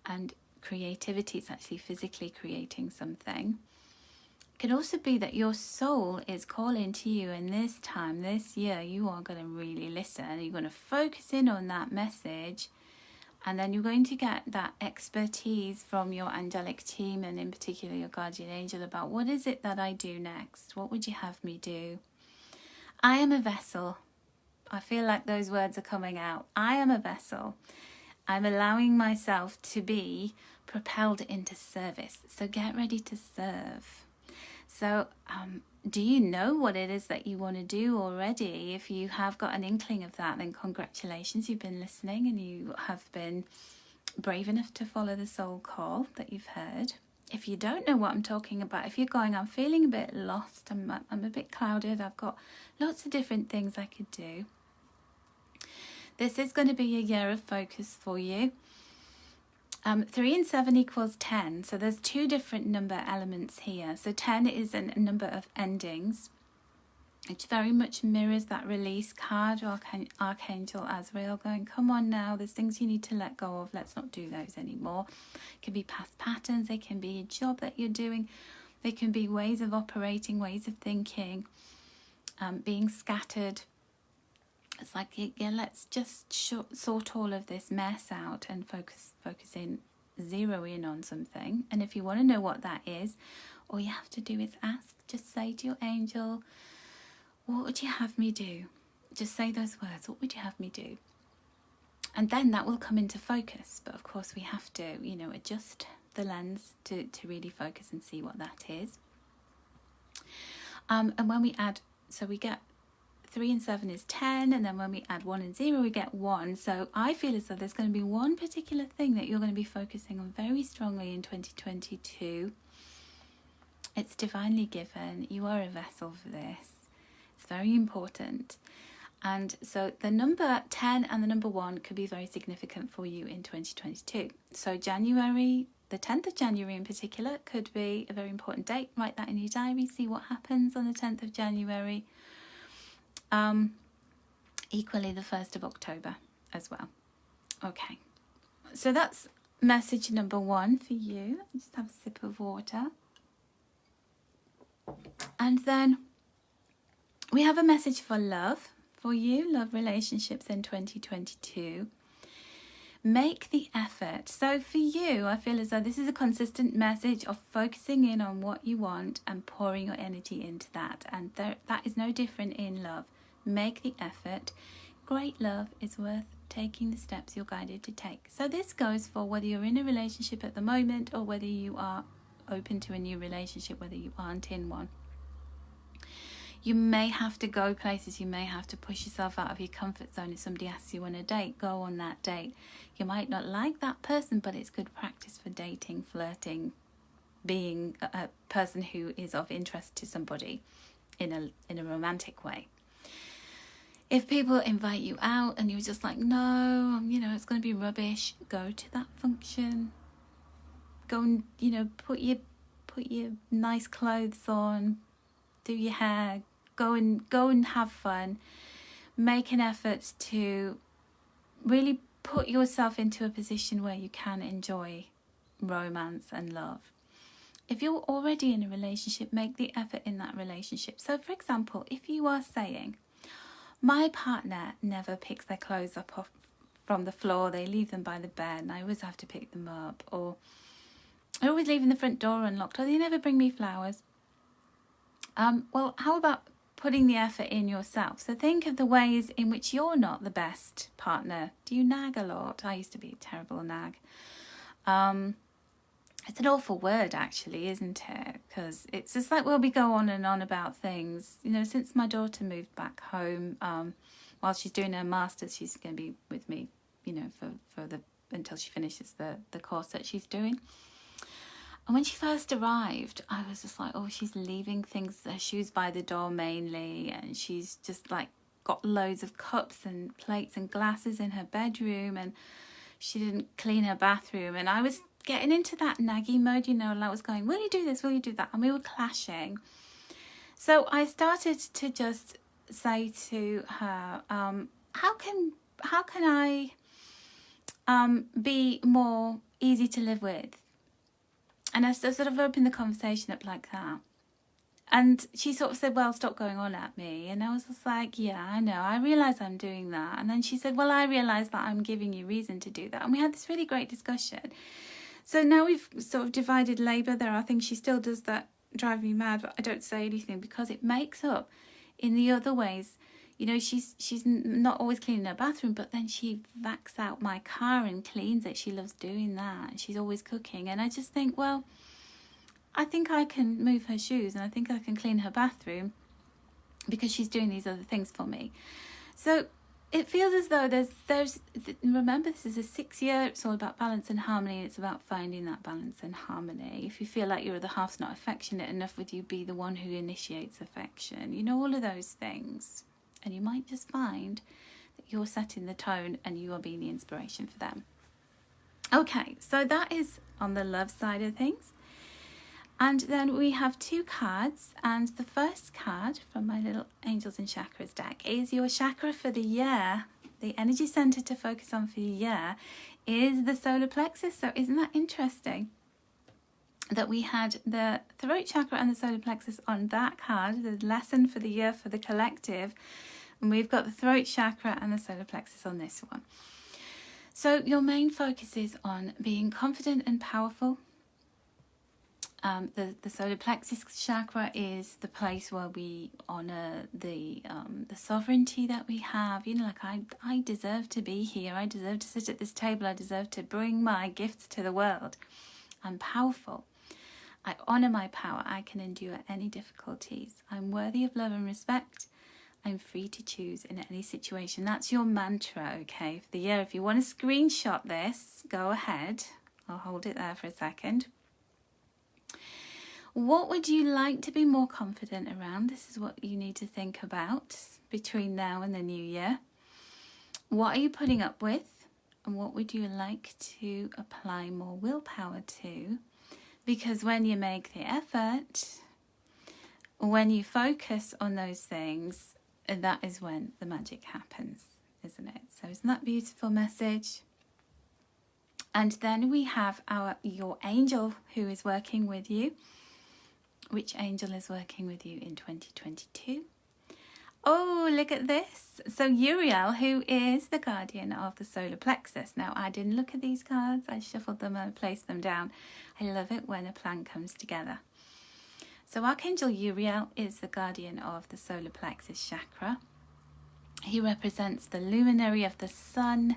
Speaker 1: And creativity is actually physically creating something. It could also be that your soul is calling to you, and this time, this year, you are going to really listen. You're going to focus in on that message, and then you're going to get that expertise from your angelic team, and in particular your guardian angel, about what is it that I do next? What would you have me do? I am a vessel. I feel like those words are coming out. I am a vessel. I'm allowing myself to be propelled into service. So get ready to serve. So do you know what it is that you want to do already? If you have got an inkling of that, then congratulations, you've been listening and you have been brave enough to follow the soul call that you've heard. If you don't know what I'm talking about, if you're going, I'm feeling a bit lost, I'm a bit clouded, I've got lots of different things I could do. This is going to be a year of focus for you. 3 and 7 equals 10. So there's 2 different number elements here. So 10 is a number of endings, which very much mirrors that release card, Archangel Azrael going, come on now, there's things you need to let go of. Let's not do those anymore. It can be past patterns. They can be a job that you're doing. They can be ways of operating, ways of thinking, being scattered. It's like, yeah, let's just sort all of this mess out and focus in, zero in on something. And if you want to know what that is, all you have to do is ask. Just say to your angel, what would you have me do? Just say those words. What would you have me do? And then that will come into focus. But of course we have to, adjust the lens to really focus and see what that is. And when we add, so we get 3 and 7 is 10, and then when we add 1 and 0 we get 1. So I feel as though there's going to be one particular thing that you're going to be focusing on very strongly in 2022. It's divinely given. You are a vessel for this. It's very important. And so the number 10 and the number 1 could be very significant for you in 2022. So January, the 10th of January in particular, could be a very important date. Write that in your diary. See what happens on the 10th of January. Equally the 1st of October as well. Okay, so that's message number 1 for you. Just have a sip of water. And then we have a message for love for you, love relationships in 2022. Make the effort. So for you, I feel as though this is a consistent message of focusing in on what you want and pouring your energy into that. And that is no different in love. Make the effort. Great love is worth taking the steps you're guided to take. So this goes for whether you're in a relationship at the moment or whether you are open to a new relationship, whether you aren't in one. You may have to go places. You may have to push yourself out of your comfort zone. If somebody asks you on a date, go on that date. You might not like that person, but it's good practice for dating, flirting, being a person who is of interest to somebody in a romantic way. If people invite you out and you're just like, no, it's going to be rubbish, go to that function. Go and, put your nice clothes on, do your hair, go and have fun. Make an effort to really put yourself into a position where you can enjoy romance and love. If you're already in a relationship, make the effort in that relationship. So, for example, if you are saying, my partner never picks their clothes up off from the floor, they leave them by the bed and I always have to pick them up, or I always leave the front door unlocked, or they never bring me flowers. Well, how about putting the effort in yourself? So think of the ways in which you're not the best partner. Do you nag a lot? I used to be a terrible nag. It's an awful word, actually, isn't it? Because it's just like, well, we go on and on about things. Since my daughter moved back home, while she's doing her master's, she's going to be with me, until she finishes the course that she's doing. And when she first arrived, I was just like, oh, she's leaving things, her shoes by the door mainly, and she's just like got loads of cups and plates and glasses in her bedroom, and she didn't clean her bathroom. And I was getting into that naggy mode, and I was going, will you do this, will you do that? And we were clashing. So I started to just say to her, how can I be more easy to live with? And I sort of opened the conversation up like that. And she sort of said, well, stop going on at me. And I was just like, yeah, I know. I realise I'm doing that. And then she said, well, I realise that I'm giving you reason to do that. And we had this really great discussion. So now we've sort of divided labour. There are things she still does that drive me mad, but I don't say anything because it makes up in the other ways. She's not always cleaning her bathroom, but then she vacs out my car and cleans it. She loves doing that. And she's always cooking. And I just think, well, I think I can move her shoes and I think I can clean her bathroom because she's doing these other things for me. So it feels as though there's remember, this is a 6-year, it's all about balance and harmony, and it's about finding that balance and harmony. If you feel like your other half's not affectionate enough with you, be the one who initiates affection. All of those things. And you might just find that you're setting the tone and you are being the inspiration for them. Okay, so that is on the love side of things. And then we have 2 cards. And the first card from my little Angels and Chakras deck is your chakra for the year. The energy center to focus on for the year is the solar plexus. So isn't that interesting? That we had the throat chakra and the solar plexus on that card, the lesson for the year for the collective, and we've got the throat chakra and the solar plexus on this one. So your main focus is on being confident and powerful. The solar plexus chakra is the place where we honor the sovereignty that we have. I deserve to be here. I deserve to sit at this table. I deserve to bring my gifts to the world. I'm powerful. I honor my power. I can endure any difficulties. I'm worthy of love and respect. I'm free to choose in any situation. That's your mantra, okay, for the year. If you want to screenshot this, go ahead. I'll hold it there for a second. What would you like to be more confident around? This is what you need to think about between now and the new year. What are you putting up with? And what would you like to apply more willpower to? Because when you make the effort, when you focus on those things, that is when the magic happens, isn't it? So isn't that a beautiful message? And then we have your angel who is working with you. Which angel is working with you in 2022? Oh, look at this. So Uriel, who is the guardian of the solar plexus. Now, I didn't look at these cards. I shuffled them and placed them down. I love it when a plan comes together. So Archangel Uriel is the guardian of the solar plexus chakra. He represents the luminary of the sun,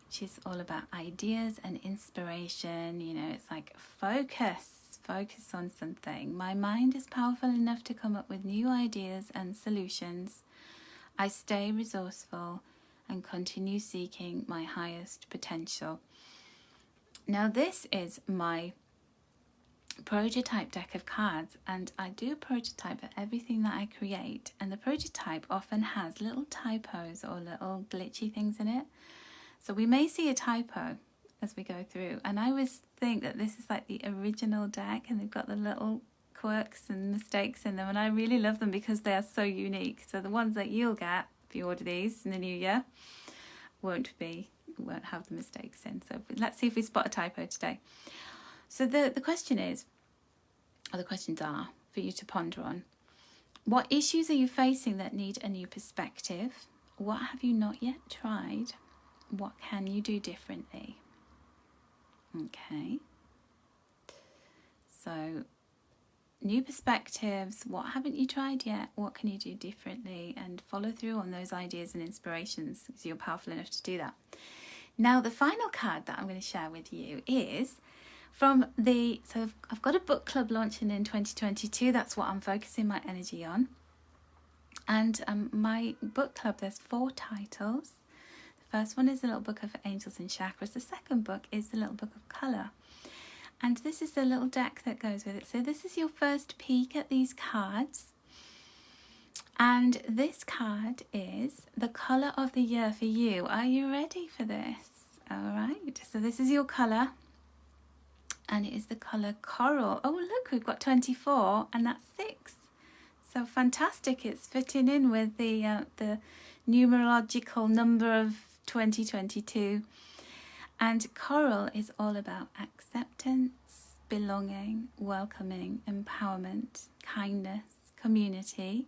Speaker 1: which is all about ideas and inspiration. It's like focus on something. My mind is powerful enough to come up with new ideas and solutions. I stay resourceful and continue seeking my highest potential. Now, this is my prototype deck of cards, and I do a prototype for everything that I create, and the prototype often has little typos or little glitchy things in it. So we may see a typo as we go through, and I always think that this is like the original deck, and they've got the little quirks and mistakes in them, and I really love them because they are so unique. So the ones that you'll get if you order these in the new year won't have the mistakes in. So let's see if we spot a typo today. So the question is, or the questions are for you to ponder on: what issues are you facing that need a new perspective? What have you not yet tried? What can you do differently? Okay. So, new perspectives, what haven't you tried yet? What can you do differently? And follow through on those ideas and inspirations, because you're powerful enough to do that. Now, the final card that I'm going to share with you is from so I've got a book club launching in 2022. That's what I'm focusing my energy on. And my book club, there's 4 titles. The first one is the little book of angels and chakras. The second book is the little book of colour. And this is the little deck that goes with it. So this is your first peek at these cards. And this card is the colour of the year for you. Are you ready for this? All right. So this is your colour. And it is the colour coral. Oh, look, we've got 24, and that's 6. So fantastic. It's fitting in with the numerological number of 2022. And coral is all about acceptance, belonging, welcoming, empowerment, kindness, community.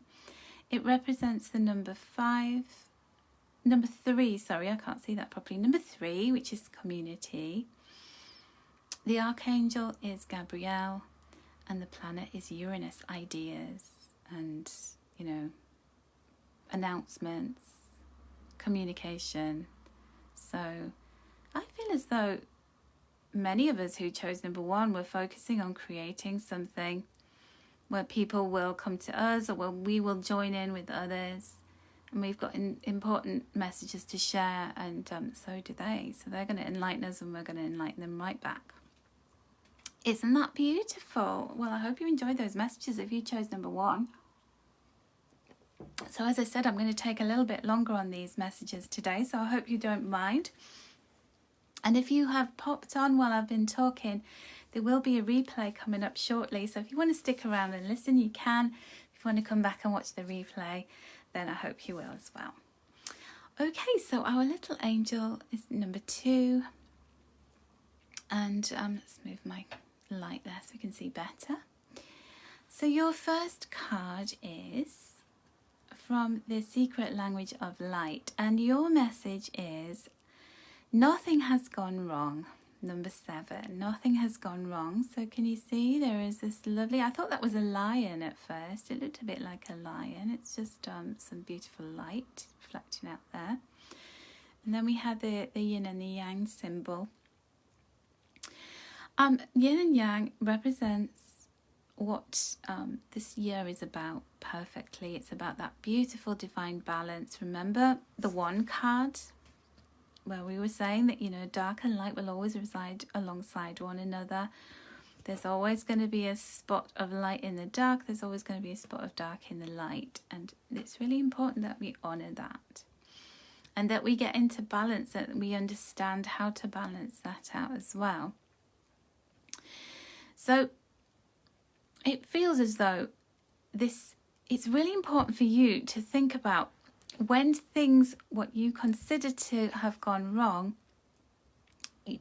Speaker 1: It represents the number 3, I can't see that properly. Number 3, which is community. The archangel is Gabriel, and the planet is Uranus, ideas and, announcements, communication. So I feel as though many of us who chose number 1 were focusing on creating something where people will come to us, or where we will join in with others. And we've got important messages to share, and so do they. So they're going to enlighten us, and we're going to enlighten them right back. Isn't that beautiful? Well, I hope you enjoyed those messages if you chose number 1. So as I said, I'm going to take a little bit longer on these messages today, so I hope you don't mind. And if you have popped on while I've been talking, there will be a replay coming up shortly. So if you want to stick around and listen, you can. If you want to come back and watch the replay, then I hope you will as well. Okay, so our little angel is number 2. And let's move my light there so we can see better. So your first card is from the secret language of light. And your message is: nothing has gone wrong. Number 7, nothing has gone wrong. So can you see there is this lovely, I thought that was a lion at first. It looked a bit like a lion. It's just some beautiful light reflecting out there. And then we have the yin and the yang symbol. Yin and yang represents what this year is about perfectly. It's about that beautiful divine balance. Remember the 1 card where we were saying that, dark and light will always reside alongside one another. There's always going to be a spot of light in the dark. There's always going to be a spot of dark in the light. And it's really important that we honour that. And that we get into balance, that we understand how to balance that out as well. So it feels as though it's really important for you to think about when things, what you consider to have gone wrong,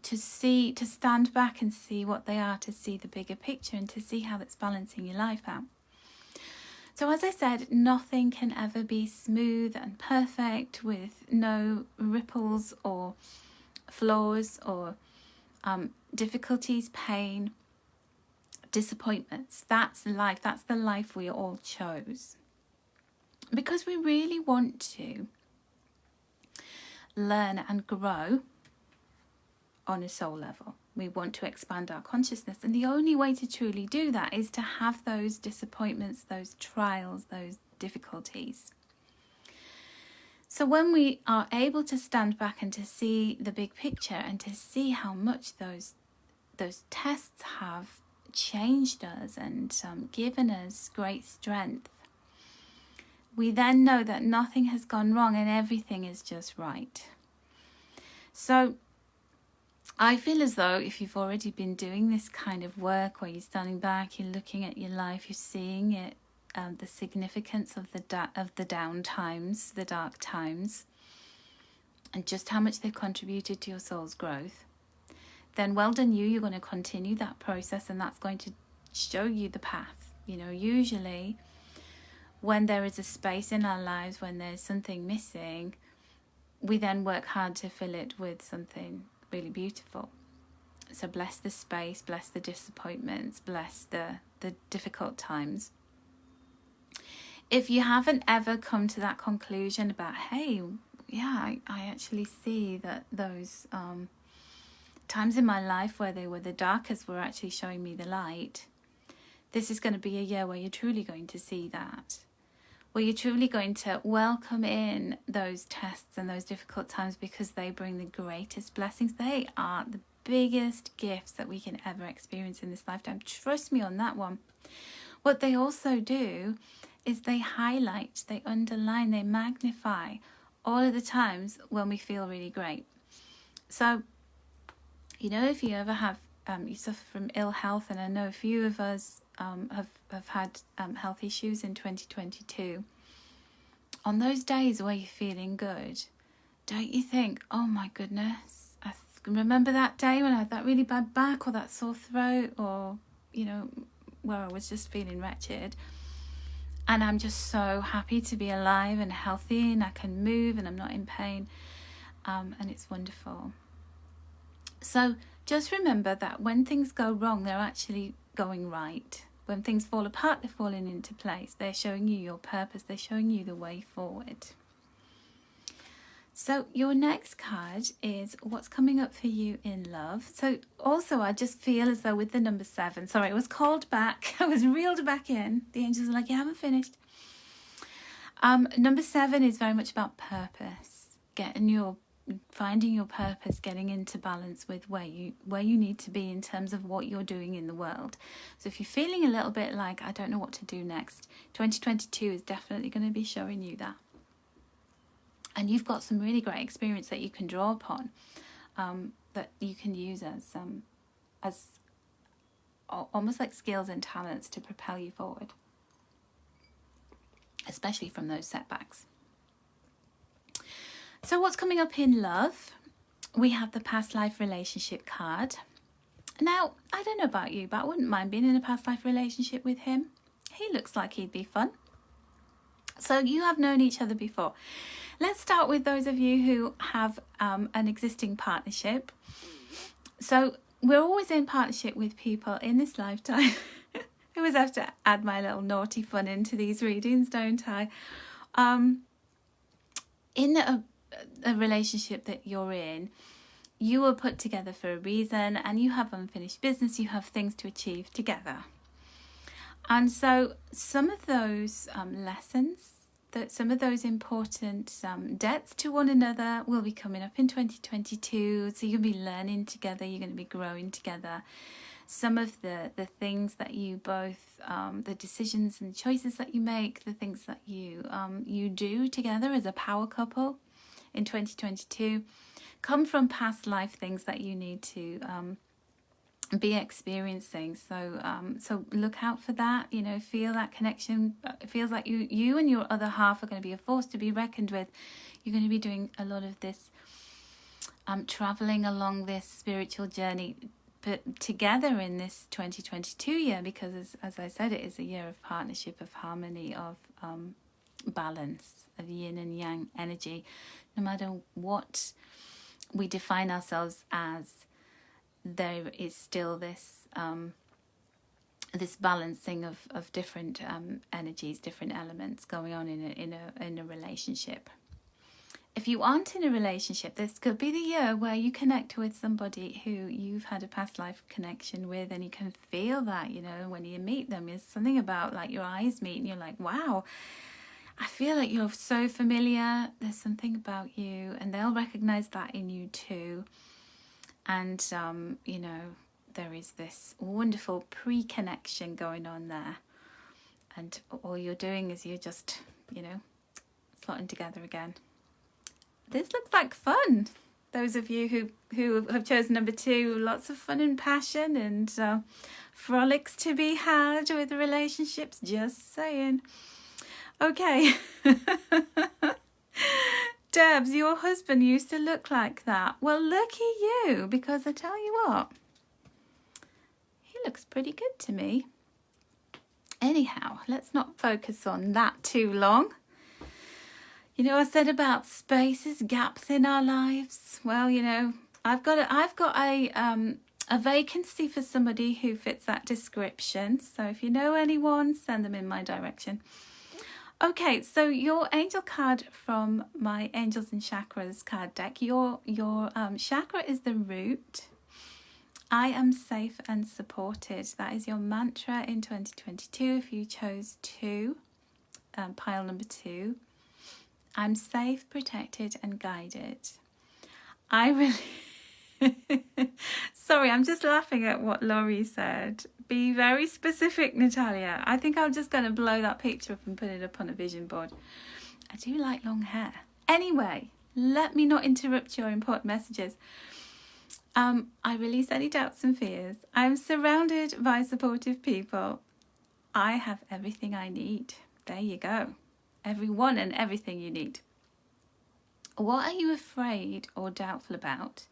Speaker 1: to stand back and see what they are, to see the bigger picture, and to see how that's balancing your life out. So as I said, nothing can ever be smooth and perfect with no ripples or flaws or difficulties, pain, disappointments. That's life. That's the life we all chose. Because we really want to learn and grow on a soul level. We want to expand our consciousness. And the only way to truly do that is to have those disappointments, those trials, those difficulties. So when we are able to stand back and to see the big picture and to see how much those tests have changed us and given us great strength, we then know that nothing has gone wrong and everything is just right. So I feel as though if you've already been doing this kind of work, where you're standing back, you're looking at your life, you're seeing it, the significance of the down times, the dark times, and just how much they've contributed to your soul's growth, then well done you. You're going to continue that process, and that's going to show you the path. You know, usually when there is a space in our lives, when there's something missing, we then work hard to fill it with something really beautiful. So bless the space, bless the disappointments, bless the difficult times. If you haven't ever come to that conclusion about, hey, yeah, I actually see that those times in my life where they were the darkest were actually showing me the light, this is going to be a year where you're truly going to see that, where you're truly going to welcome in those tests and those difficult times, because they bring the greatest blessings. They are the biggest gifts that we can ever experience in this lifetime. Trust me on that one. What they also do is they highlight, they underline, they magnify all of the times when we feel really great. So, you know, if you ever have, you suffer from ill health, and I know a few of us have had health issues in 2022. On those days where you're feeling good, don't you think, oh my goodness, I remember that day when I had that really bad back or that sore throat, or, you know, where I was just feeling wretched. And I'm just so happy to be alive and healthy, and I can move and I'm not in pain. And it's wonderful. So just remember that when things go wrong, they're actually going right. When things fall apart, they're falling into place. They're showing you your purpose. They're showing you the way forward. So your next card is what's coming up for you in love. So also, I just feel as though with the number 7, sorry, it was called back. I was reeled back in. The angels are like, you haven't finished. Number 7 is very much about purpose, finding your purpose, getting into balance with where you need to be in terms of what you're doing in the world. So if you're feeling a little bit like, I don't know what to do next, 2022 is definitely going to be showing you that. And you've got some really great experience that you can draw upon, that you can use as almost like skills and talents to propel you forward, especially from those setbacks. So what's coming up in love? We have the past life relationship card. Now, I don't know about you, but I wouldn't mind being in a past life relationship with him. He looks like he'd be fun. So you have known each other before. Let's start with those of you who have an existing partnership. So we're always in partnership with people in this lifetime. I always have to add my little naughty fun into these readings, don't I? In a relationship that you're in, you were put together for a reason, and you have unfinished business, you have things to achieve together. And so some of those lessons, some of those important debts to one another will be coming up in 2022. So you'll be learning together, you're going to be growing together. Some of the things that you both, the decisions and choices that you make, the things that you do together as a power couple in 2022 come from past life things that you need to be experiencing. So look out for that. You know, feel that connection. It feels like you and your other half are going to be a force to be reckoned with. You're going to be doing a lot of this traveling along this spiritual journey, but together in this 2022 year, because as I said, it is a year of partnership, of harmony, of balance, of yin and yang energy. No matter what we define ourselves as, there is still this this balancing of different energies, different elements going on in a relationship. If you aren't in a relationship, this could be the year where you connect with somebody who you've had a past life connection with, and you can feel that, you know, when you meet them. There's something about, like, your eyes meet and you're like, wow, I feel like you're so familiar. There's something about you, and they'll recognize that in you too. And you know, there is this wonderful pre-connection going on there. And all you're doing is you're just, slotting together again. This looks like fun. Those of you who have chosen number 2, lots of fun and passion and frolics to be had with relationships, just saying. Okay. Debs, your husband used to look like that. Well, lucky you, because I tell you what, he looks pretty good to me. Anyhow, let's not focus on that too long. I said about spaces, gaps in our lives. Well, I've got a vacancy for somebody who fits that description. So if you know anyone, send them in my direction. Okay, so your angel card from my Angels and Chakras card deck. Your chakra is the root. I am safe and supported. That is your mantra in 2022. If you chose 2, pile number 2. I'm safe, protected and guided. Sorry, I'm just laughing at what Laurie said. Be very specific, Natalia. I think I'm just going to blow that picture up and put it up on a vision board. I do like long hair. Anyway, let me not interrupt your important messages. I release any doubts and fears. I'm surrounded by supportive people. I have everything I need. There you go. Everyone and everything you need. What are you afraid or doubtful about?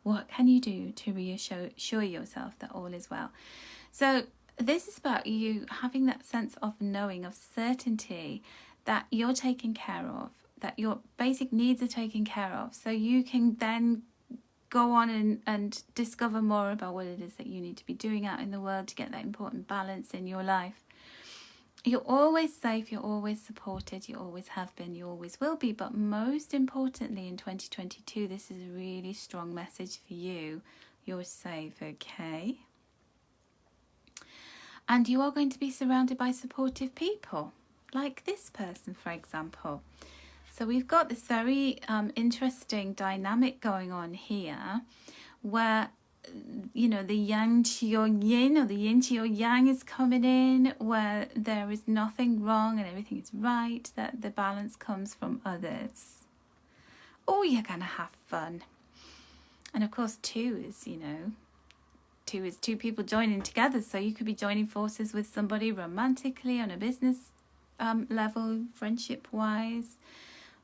Speaker 1: What can you do to reassure yourself that all is well? So this is about you having that sense of knowing, of certainty that you're taken care of, that your basic needs are taken care of. So you can then go on and discover more about what it is that you need to be doing out in the world to get that important balance in your life. You're always safe, you're always supported, you always have been, you always will be. But most importantly, in 2022, this is a really strong message for you. You're safe, okay? And you are going to be surrounded by supportive people, like this person, for example. So we've got this very interesting dynamic going on here where the yang to your yin or the yin to your yang is coming in, where there is nothing wrong and everything is right, that the balance comes from others. Oh, you're gonna have fun. And of course 2 is 2 people joining together, so you could be joining forces with somebody romantically, on a business level, friendship wise,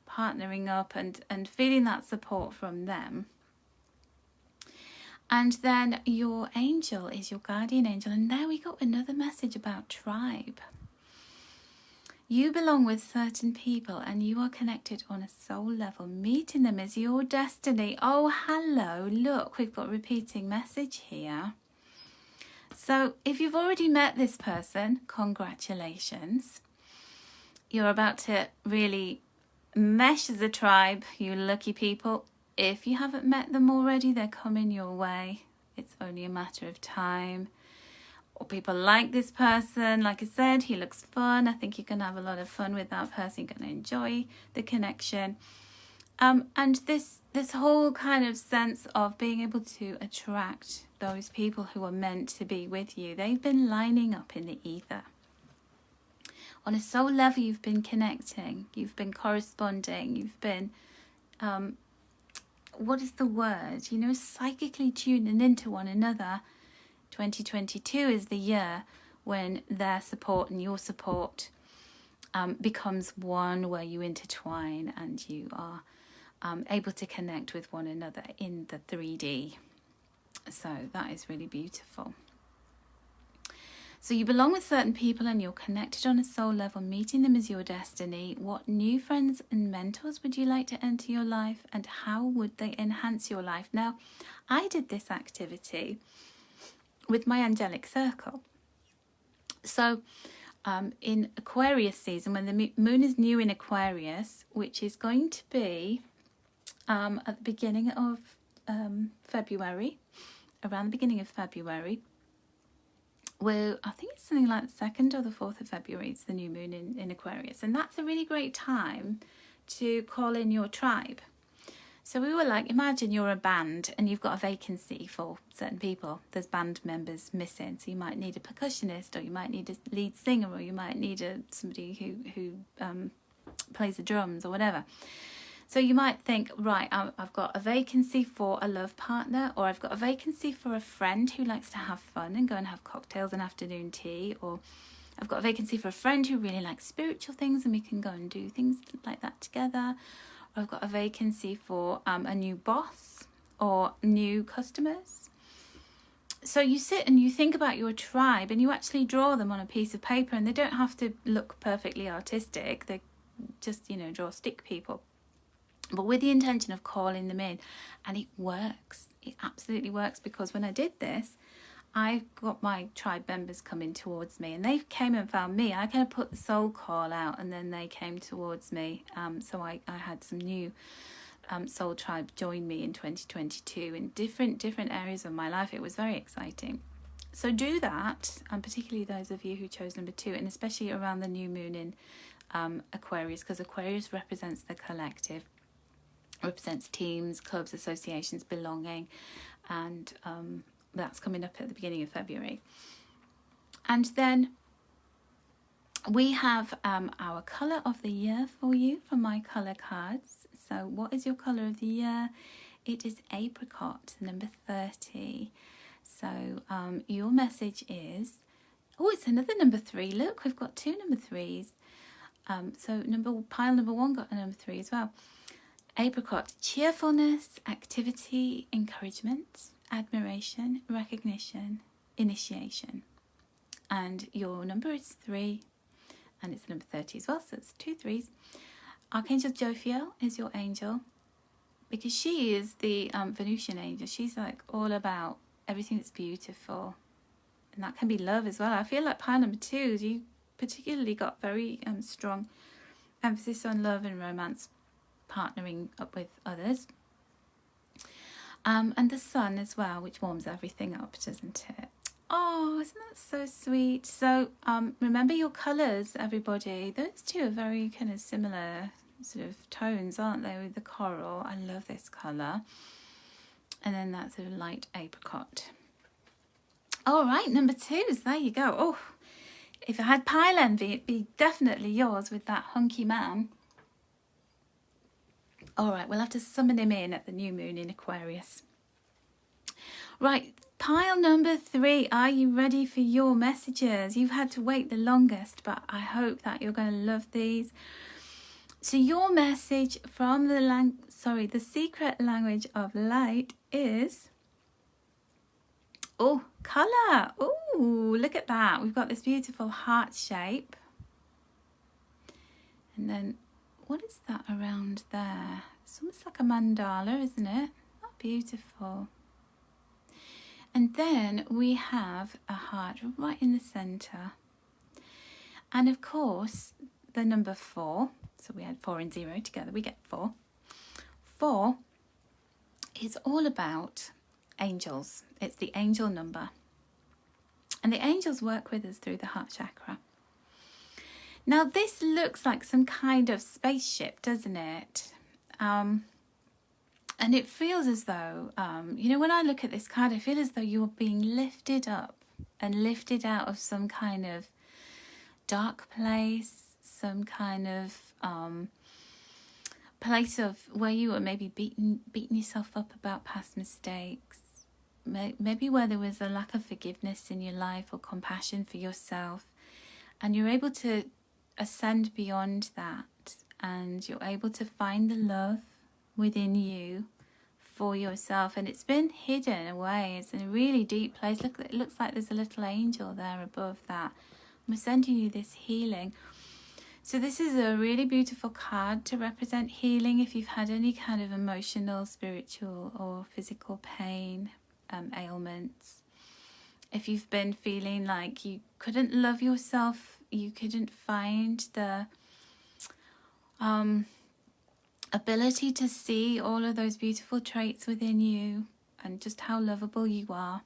Speaker 1: partnering up and feeling that support from them. And then your angel is your guardian angel. And there we got another message about tribe. You belong with certain people and you are connected on a soul level. Meeting them is your destiny. Oh, hello. Look, we've got a repeating message here. So if you've already met this person, congratulations. You're about to really mesh as a tribe, you lucky people. If you haven't met them already, they're coming your way. It's only a matter of time. Or people like this person. Like I said, he looks fun. I think you're going to have a lot of fun with that person. You're going to enjoy the connection. And this whole kind of sense of being able to attract those people who are meant to be with you. They've been lining up in the ether. On a soul level, you've been connecting. You've been corresponding. You've been... what is the word? Psychically tuning into one another. 2022 is the year when their support and your support becomes one, where you intertwine and you are able to connect with one another in the 3D. So that is really beautiful. So you belong with certain people and you're connected on a soul level. Meeting them is your destiny. What new friends and mentors would you like to enter your life, and how would they enhance your life? Now, I did this activity with my angelic circle. So in Aquarius season, when the moon is new in Aquarius, which is going to be at the beginning of February, around the beginning of February, well, I think it's something like the 2nd or the 4th of February, it's the new moon in Aquarius. And that's a really great time to call in your tribe. So we were like, imagine you're a band and you've got a vacancy for certain people. There's band members missing. So you might need a percussionist, or you might need a lead singer, or you might need somebody who plays the drums or whatever. So you might think, right, I've got a vacancy for a love partner, or I've got a vacancy for a friend who likes to have fun and go and have cocktails and afternoon tea, or I've got a vacancy for a friend who really likes spiritual things and we can go and do things like that together. Or I've got a vacancy for a new boss or new customers. So you sit and you think about your tribe and you actually draw them on a piece of paper, and they don't have to look perfectly artistic. They just, draw stick people. But with the intention of calling them in. And it works. It absolutely works, because when I did this, I got my tribe members coming towards me, and they came and found me. I kind of put the soul call out, and then they came towards me. So I had some new soul tribe join me in 2022 in different areas of my life. It was very exciting. So do that, and particularly those of you who chose number 2, and especially around the new moon in Aquarius, because Aquarius represents the collective, represents teams, clubs, associations, belonging, and that's coming up at the beginning of February. And then we have our colour of the year for you from my colour cards. So what is your colour of the year? It is apricot, number 30. So your message is, it's another number 3. Look, we've got 2 number 3s. So pile number 1 got a number 3 as well. Apricot, cheerfulness, activity, encouragement, admiration, recognition, initiation. And your number is 3, and it's number 30 as well, so it's 2 3s. Archangel Jophiel is your angel, because she is the Venusian angel. She's like all about everything that's beautiful, and that can be love as well. I feel like pile number 2, you particularly got very strong emphasis on love and romance, partnering up with others. And the sun as well, which warms everything up, doesn't it? Oh, isn't that so sweet? So remember your colours, everybody. Those 2 are very kind of similar sort of tones, aren't they, with the coral? I love this colour. And then that sort of light apricot. All right, number 2s, there you go. Oh, if I had pile envy, it'd be definitely yours with that hunky man. All right, we'll have to summon him in at the new moon in Aquarius. Right, pile number 3. Are you ready for your messages? You've had to wait the longest, but I hope that you're going to love these. So your message from the secret language of light is, colour. Look at that. We've got this beautiful heart shape. And then what is that around there? It's almost like a mandala, isn't it? Oh, beautiful. And then we have a heart right in the centre. And of course, the number 4. So we had 4 and 0 together. We get 4. 4 is all about angels. It's the angel number. And the angels work with us through the heart chakra. Now, this looks like some kind of spaceship, doesn't it? And it feels as though, when I look at this card, I feel as though you're being lifted up and lifted out of some kind of dark place, some kind of place of where you were maybe beating yourself up about past mistakes, maybe where there was a lack of forgiveness in your life or compassion for yourself, and you're able to ascend beyond that, and you're able to find the love within you for yourself, and it's been hidden away. It's in a really deep place. Look, it looks like there's a little angel there above that. I'm sending you this healing. So this is a really beautiful card to represent healing if you've had any kind of emotional, spiritual or physical pain, ailments. If you've been feeling like you couldn't love yourself, you couldn't find the ability to see all of those beautiful traits within you and just how lovable you are.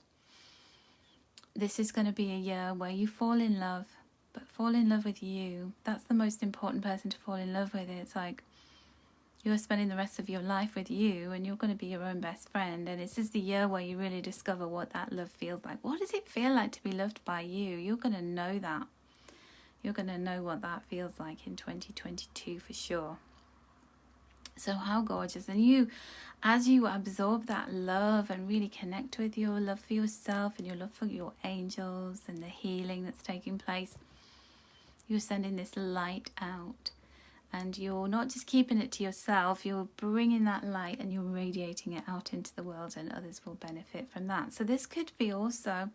Speaker 1: This is going to be a year where you fall in love, but fall in love with you. That's the most important person to fall in love with. It's like You're spending the rest of your life with you, and you're going to be your own best friend. And this is the year where you really discover what that love feels like. What does it feel like to be loved by you? You're going to know that. You're going to know what that feels like in 2022 for sure. So how gorgeous. And you, as you absorb that love and really connect with your love for yourself and your love for your angels and the healing that's taking place, you're sending this light out. And you're not just keeping it to yourself, you're bringing that light and you're radiating it out into the world, and others will benefit from that. So this could be also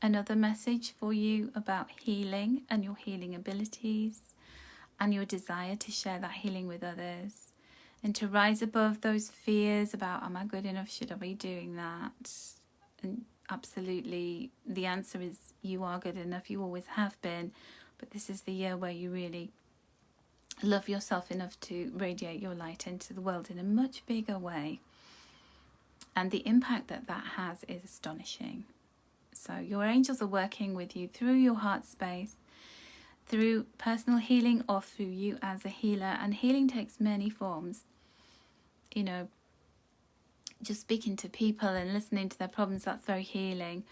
Speaker 1: another message for you about healing and your healing abilities and your desire to share that healing with others, and to rise above those fears about, am I good enough? Should I be doing that? And absolutely, the answer is you are good enough. You always have been. But this is the year where you really love yourself enough to radiate your light into the world in a much bigger way. And the impact that that has is astonishing. So your angels are working with you through your heart space, through personal healing, or through you as a healer. And healing takes many forms. You know, just speaking to people and listening to their problems, that's very healing.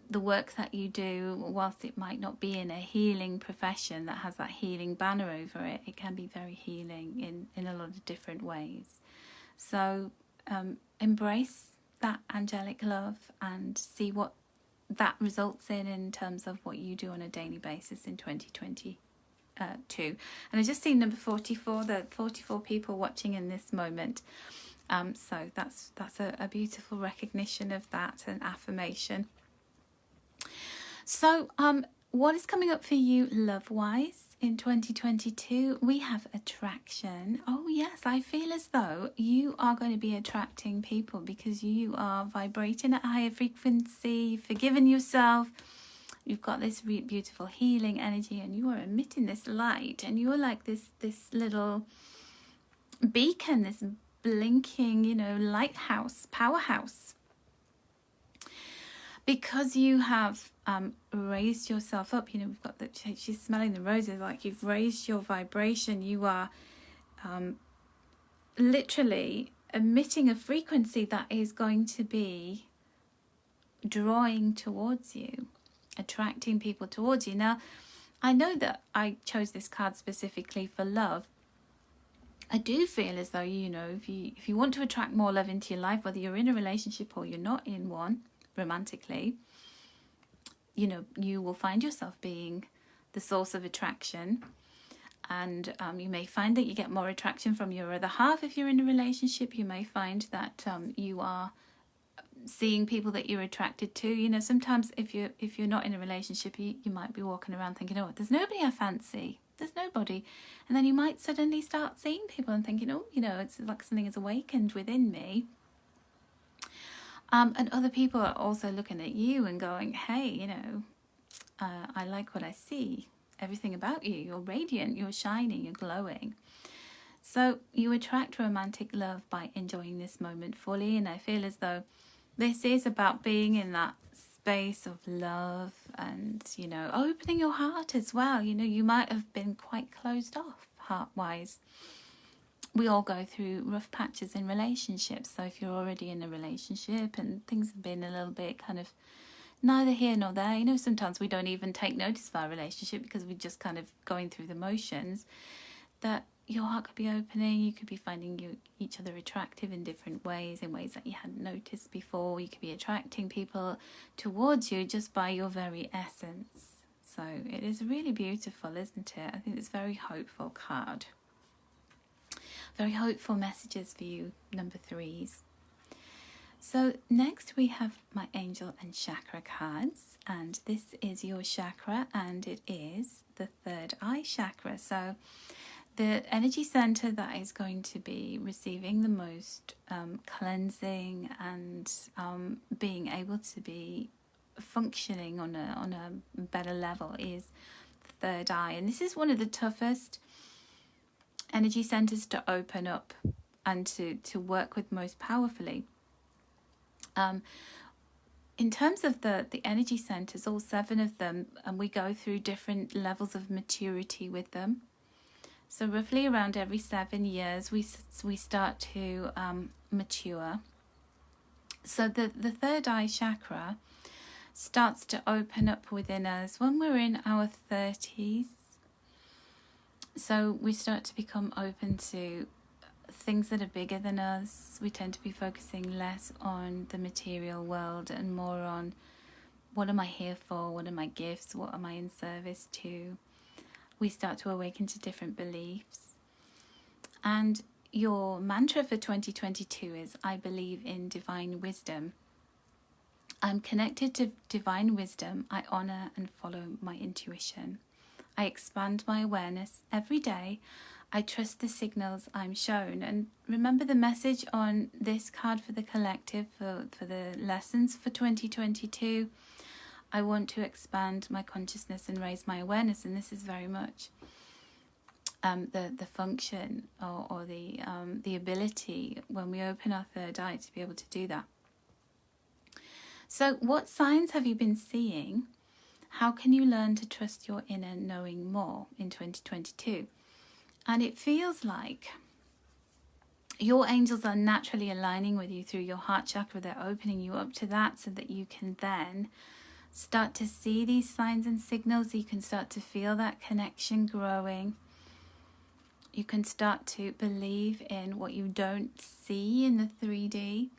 Speaker 1: The work that you do, whilst it might not be in a healing profession that has that healing banner over it, it can be very healing in a lot of different ways. So embrace that angelic love and see what that results in terms of what you do on a daily basis in 2022. And I just seen number 44, the 44 people watching in this moment. So that's a beautiful recognition of that, an affirmation. So what is coming up for you love-wise in 2022? We have attraction. Oh yes, I feel as though you are going to be attracting people because you are vibrating at a higher frequency, forgiving yourself. You've got this beautiful healing energy, and you are emitting this light, and you're like this little beacon, this blinking, you know, lighthouse, powerhouse. Because you have raised yourself up, you know, we've got that she's smelling the roses, like you've raised your vibration. You are literally emitting a frequency that is going to be drawing towards you, attracting people towards you. Now, I know that I chose this card specifically for love. I do feel as though, you know, if you want to attract more love into your life, whether you're in a relationship or you're not in one, romantically, you know, you will find yourself being the source of attraction. And you may find that you get more attraction from your other half if you're in a relationship. You may find that you are seeing people that you're attracted to. You know, sometimes if you're not in a relationship, you might be walking around thinking, oh, there's nobody I fancy. There's nobody. And then you might suddenly start seeing people and thinking, oh, you know, it's like something has awakened within me. And other people are also looking at you and going, hey, you know, I like what I see. Everything about you. You're radiant, you're shining, you're glowing. So you attract romantic love by enjoying this moment fully. And I feel as though this is about being in that space of love and, you know, opening your heart as well. You know, you might have been quite closed off heart-wise. We all go through rough patches in relationships. So if you're already in a relationship and things have been a little bit kind of neither here nor there, you know, sometimes we don't even take notice of our relationship because we're just kind of going through the motions, that your heart could be opening. You could be finding each other attractive in different ways, in ways that you hadn't noticed before. You could be attracting people towards you just by your very essence. So it is really beautiful, isn't it? I think it's a very hopeful card. Very hopeful messages for you, number 3s. So next we have my angel and chakra cards, and this is your chakra, and it is the third eye chakra. So the energy center that is going to be receiving the most cleansing and being able to be functioning on a better level is the third eye. And this is one of the toughest energy centers to open up and to work with most powerfully. In terms of the energy centers, all 7 of them, and we go through different levels of maturity with them. So roughly around every 7 years, we start to mature. So the third eye chakra starts to open up within us when we're in our 30s. So we start to become open to things that are bigger than us. We tend to be focusing less on the material world and more on what am I here for? What are my gifts? What am I in service to? We start to awaken to different beliefs. And your mantra for 2022 is, I believe in divine wisdom. I'm connected to divine wisdom. I honor and follow my intuition. I expand my awareness every day. I trust the signals I'm shown. And remember the message on this card for the collective, for the lessons for 2022. I want to expand my consciousness and raise my awareness. And this is very much the function or the ability when we open our third eye to be able to do that. So what signs have you been seeing? How can you learn to trust your inner knowing more in 2022? And it feels like your angels are naturally aligning with you through your heart chakra. They're opening you up to that so that you can then start to see these signs and signals. You can start to feel that connection growing. You can start to believe in what you don't see in the 3D.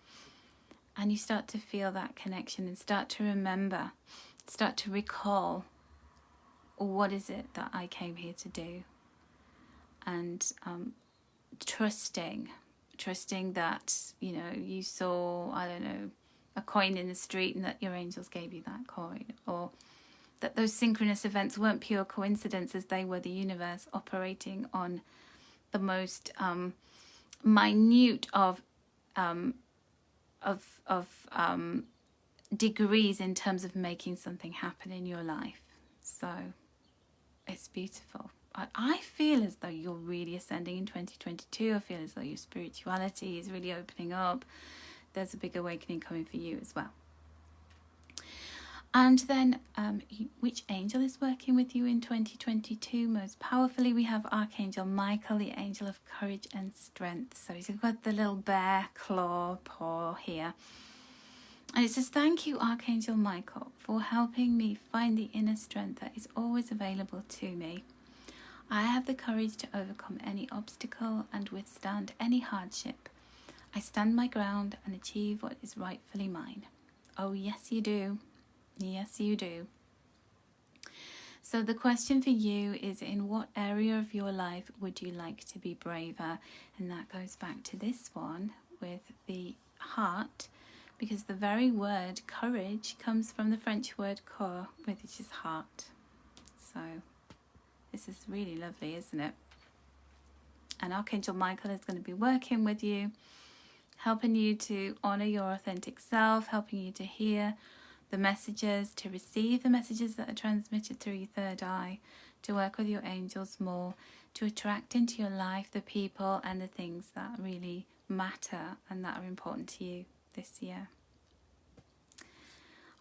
Speaker 1: And you start to feel that connection and start to remember, start to recall, what is it that I came here to do? And trusting that, you know, you saw, I don't know, a coin in the street and that your angels gave you that coin. Or that those synchronous events weren't pure coincidences, they were the universe operating on the most minute of degrees in terms of making something happen in your life. So it's beautiful. I feel as though you're really ascending in 2022. I feel as though your spirituality is really opening up. There's a big awakening coming for you as well. And then which angel is working with you in 2022 most powerfully? We have Archangel Michael, the angel of courage and strength. So he's got the little bear claw paw here. And it says, thank you, Archangel Michael, for helping me find the inner strength that is always available to me. I have the courage to overcome any obstacle and withstand any hardship. I stand my ground and achieve what is rightfully mine. Oh, yes, you do. Yes, you do. So the question for you is, in what area of your life would you like to be braver? And that goes back to this one with the heart, because the very word courage comes from the French word corps, which is heart. So this is really lovely, isn't it? And Archangel Michael is going to be working with you, helping you to honor your authentic self, helping you to hear the messages, to receive the messages that are transmitted through your third eye, to work with your angels more, to attract into your life the people and the things that really matter and that are important to you this year.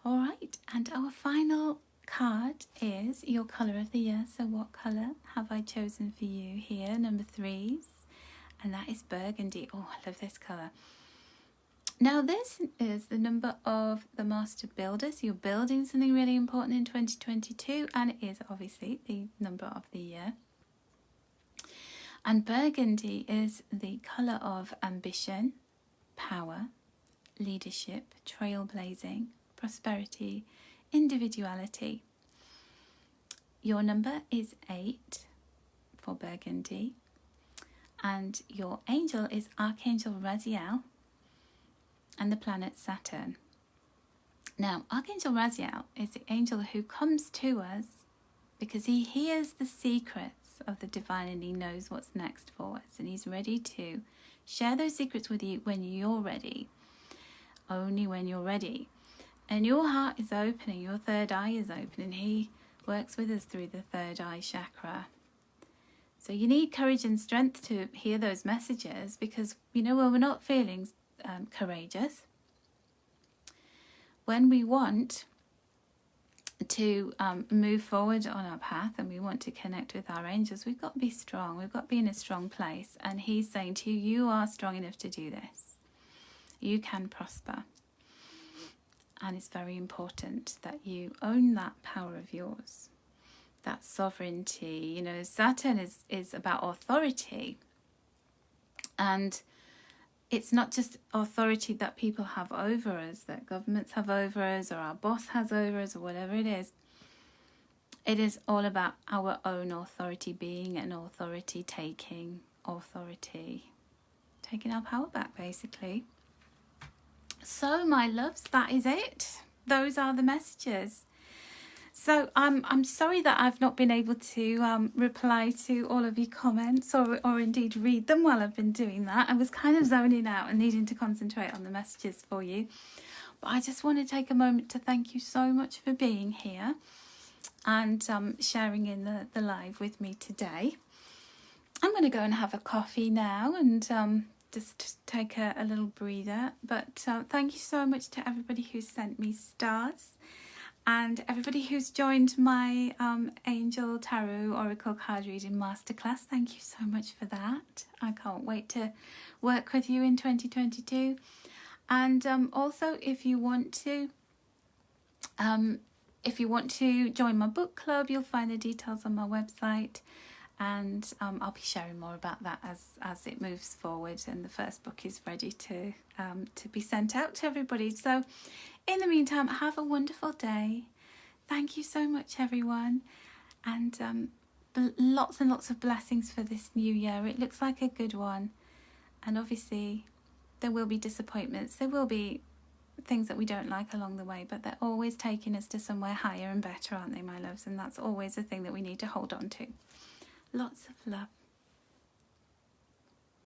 Speaker 1: All right, and our final card is your colour of the year. So what colour have I chosen for you here? Number 3s, and that is burgundy. Oh, I love this colour. Now this is the number of the master builder. So you're building something really important in 2022, and it is obviously the number of the year. And burgundy is the colour of ambition, power, leadership, trailblazing, prosperity, individuality. Your number is 8 for burgundy, and your angel is Archangel Raziel and the planet Saturn. Now, Archangel Raziel is the angel who comes to us because he hears the secrets of the divine and he knows what's next for us, and he's ready to share those secrets with you when you're ready, only when you're ready. And your heart is opening, your third eye is open, and he works with us through the third eye chakra. So you need courage and strength to hear those messages, because, you know, when we're not feeling courageous, when we want to move forward on our path, and we want to connect with our angels, we've got to be strong. We've got to be in a strong place. And he's saying to you, you are strong enough to do this. You can prosper. And it's very important that you own that power of yours, that sovereignty. You know, Saturn is about authority. And it's not just authority that people have over us, that governments have over us, or our boss has over us, or whatever it is. It is all about our own authority, being an authority, taking authority, taking our power back, basically. So, my loves, that is it. Those are the messages. So I'm sorry that I've not been able to reply to all of your comments or indeed read them while I've been doing that. I was kind of zoning out and needing to concentrate on the messages for you. But I just want to take a moment to thank you so much for being here and sharing in the live with me today. I'm going to go and have a coffee now and just take a little breather. But thank you so much to everybody who sent me stars. And everybody who's joined my Angel Tarot Oracle Card Reading Masterclass, thank you so much for that. I can't wait to work with you in 2022. And also, if you want to join my book club, you'll find the details on my website. And I'll be sharing more about that as it moves forward. And the first book is ready to be sent out to everybody. So, in the meantime, have a wonderful day. Thank you so much, everyone. And lots and lots of blessings for this new year. It looks like a good one. And obviously, there will be disappointments. There will be things that we don't like along the way. But they're always taking us to somewhere higher and better, aren't they, my loves? And that's always the thing that we need to hold on to. Lots of love.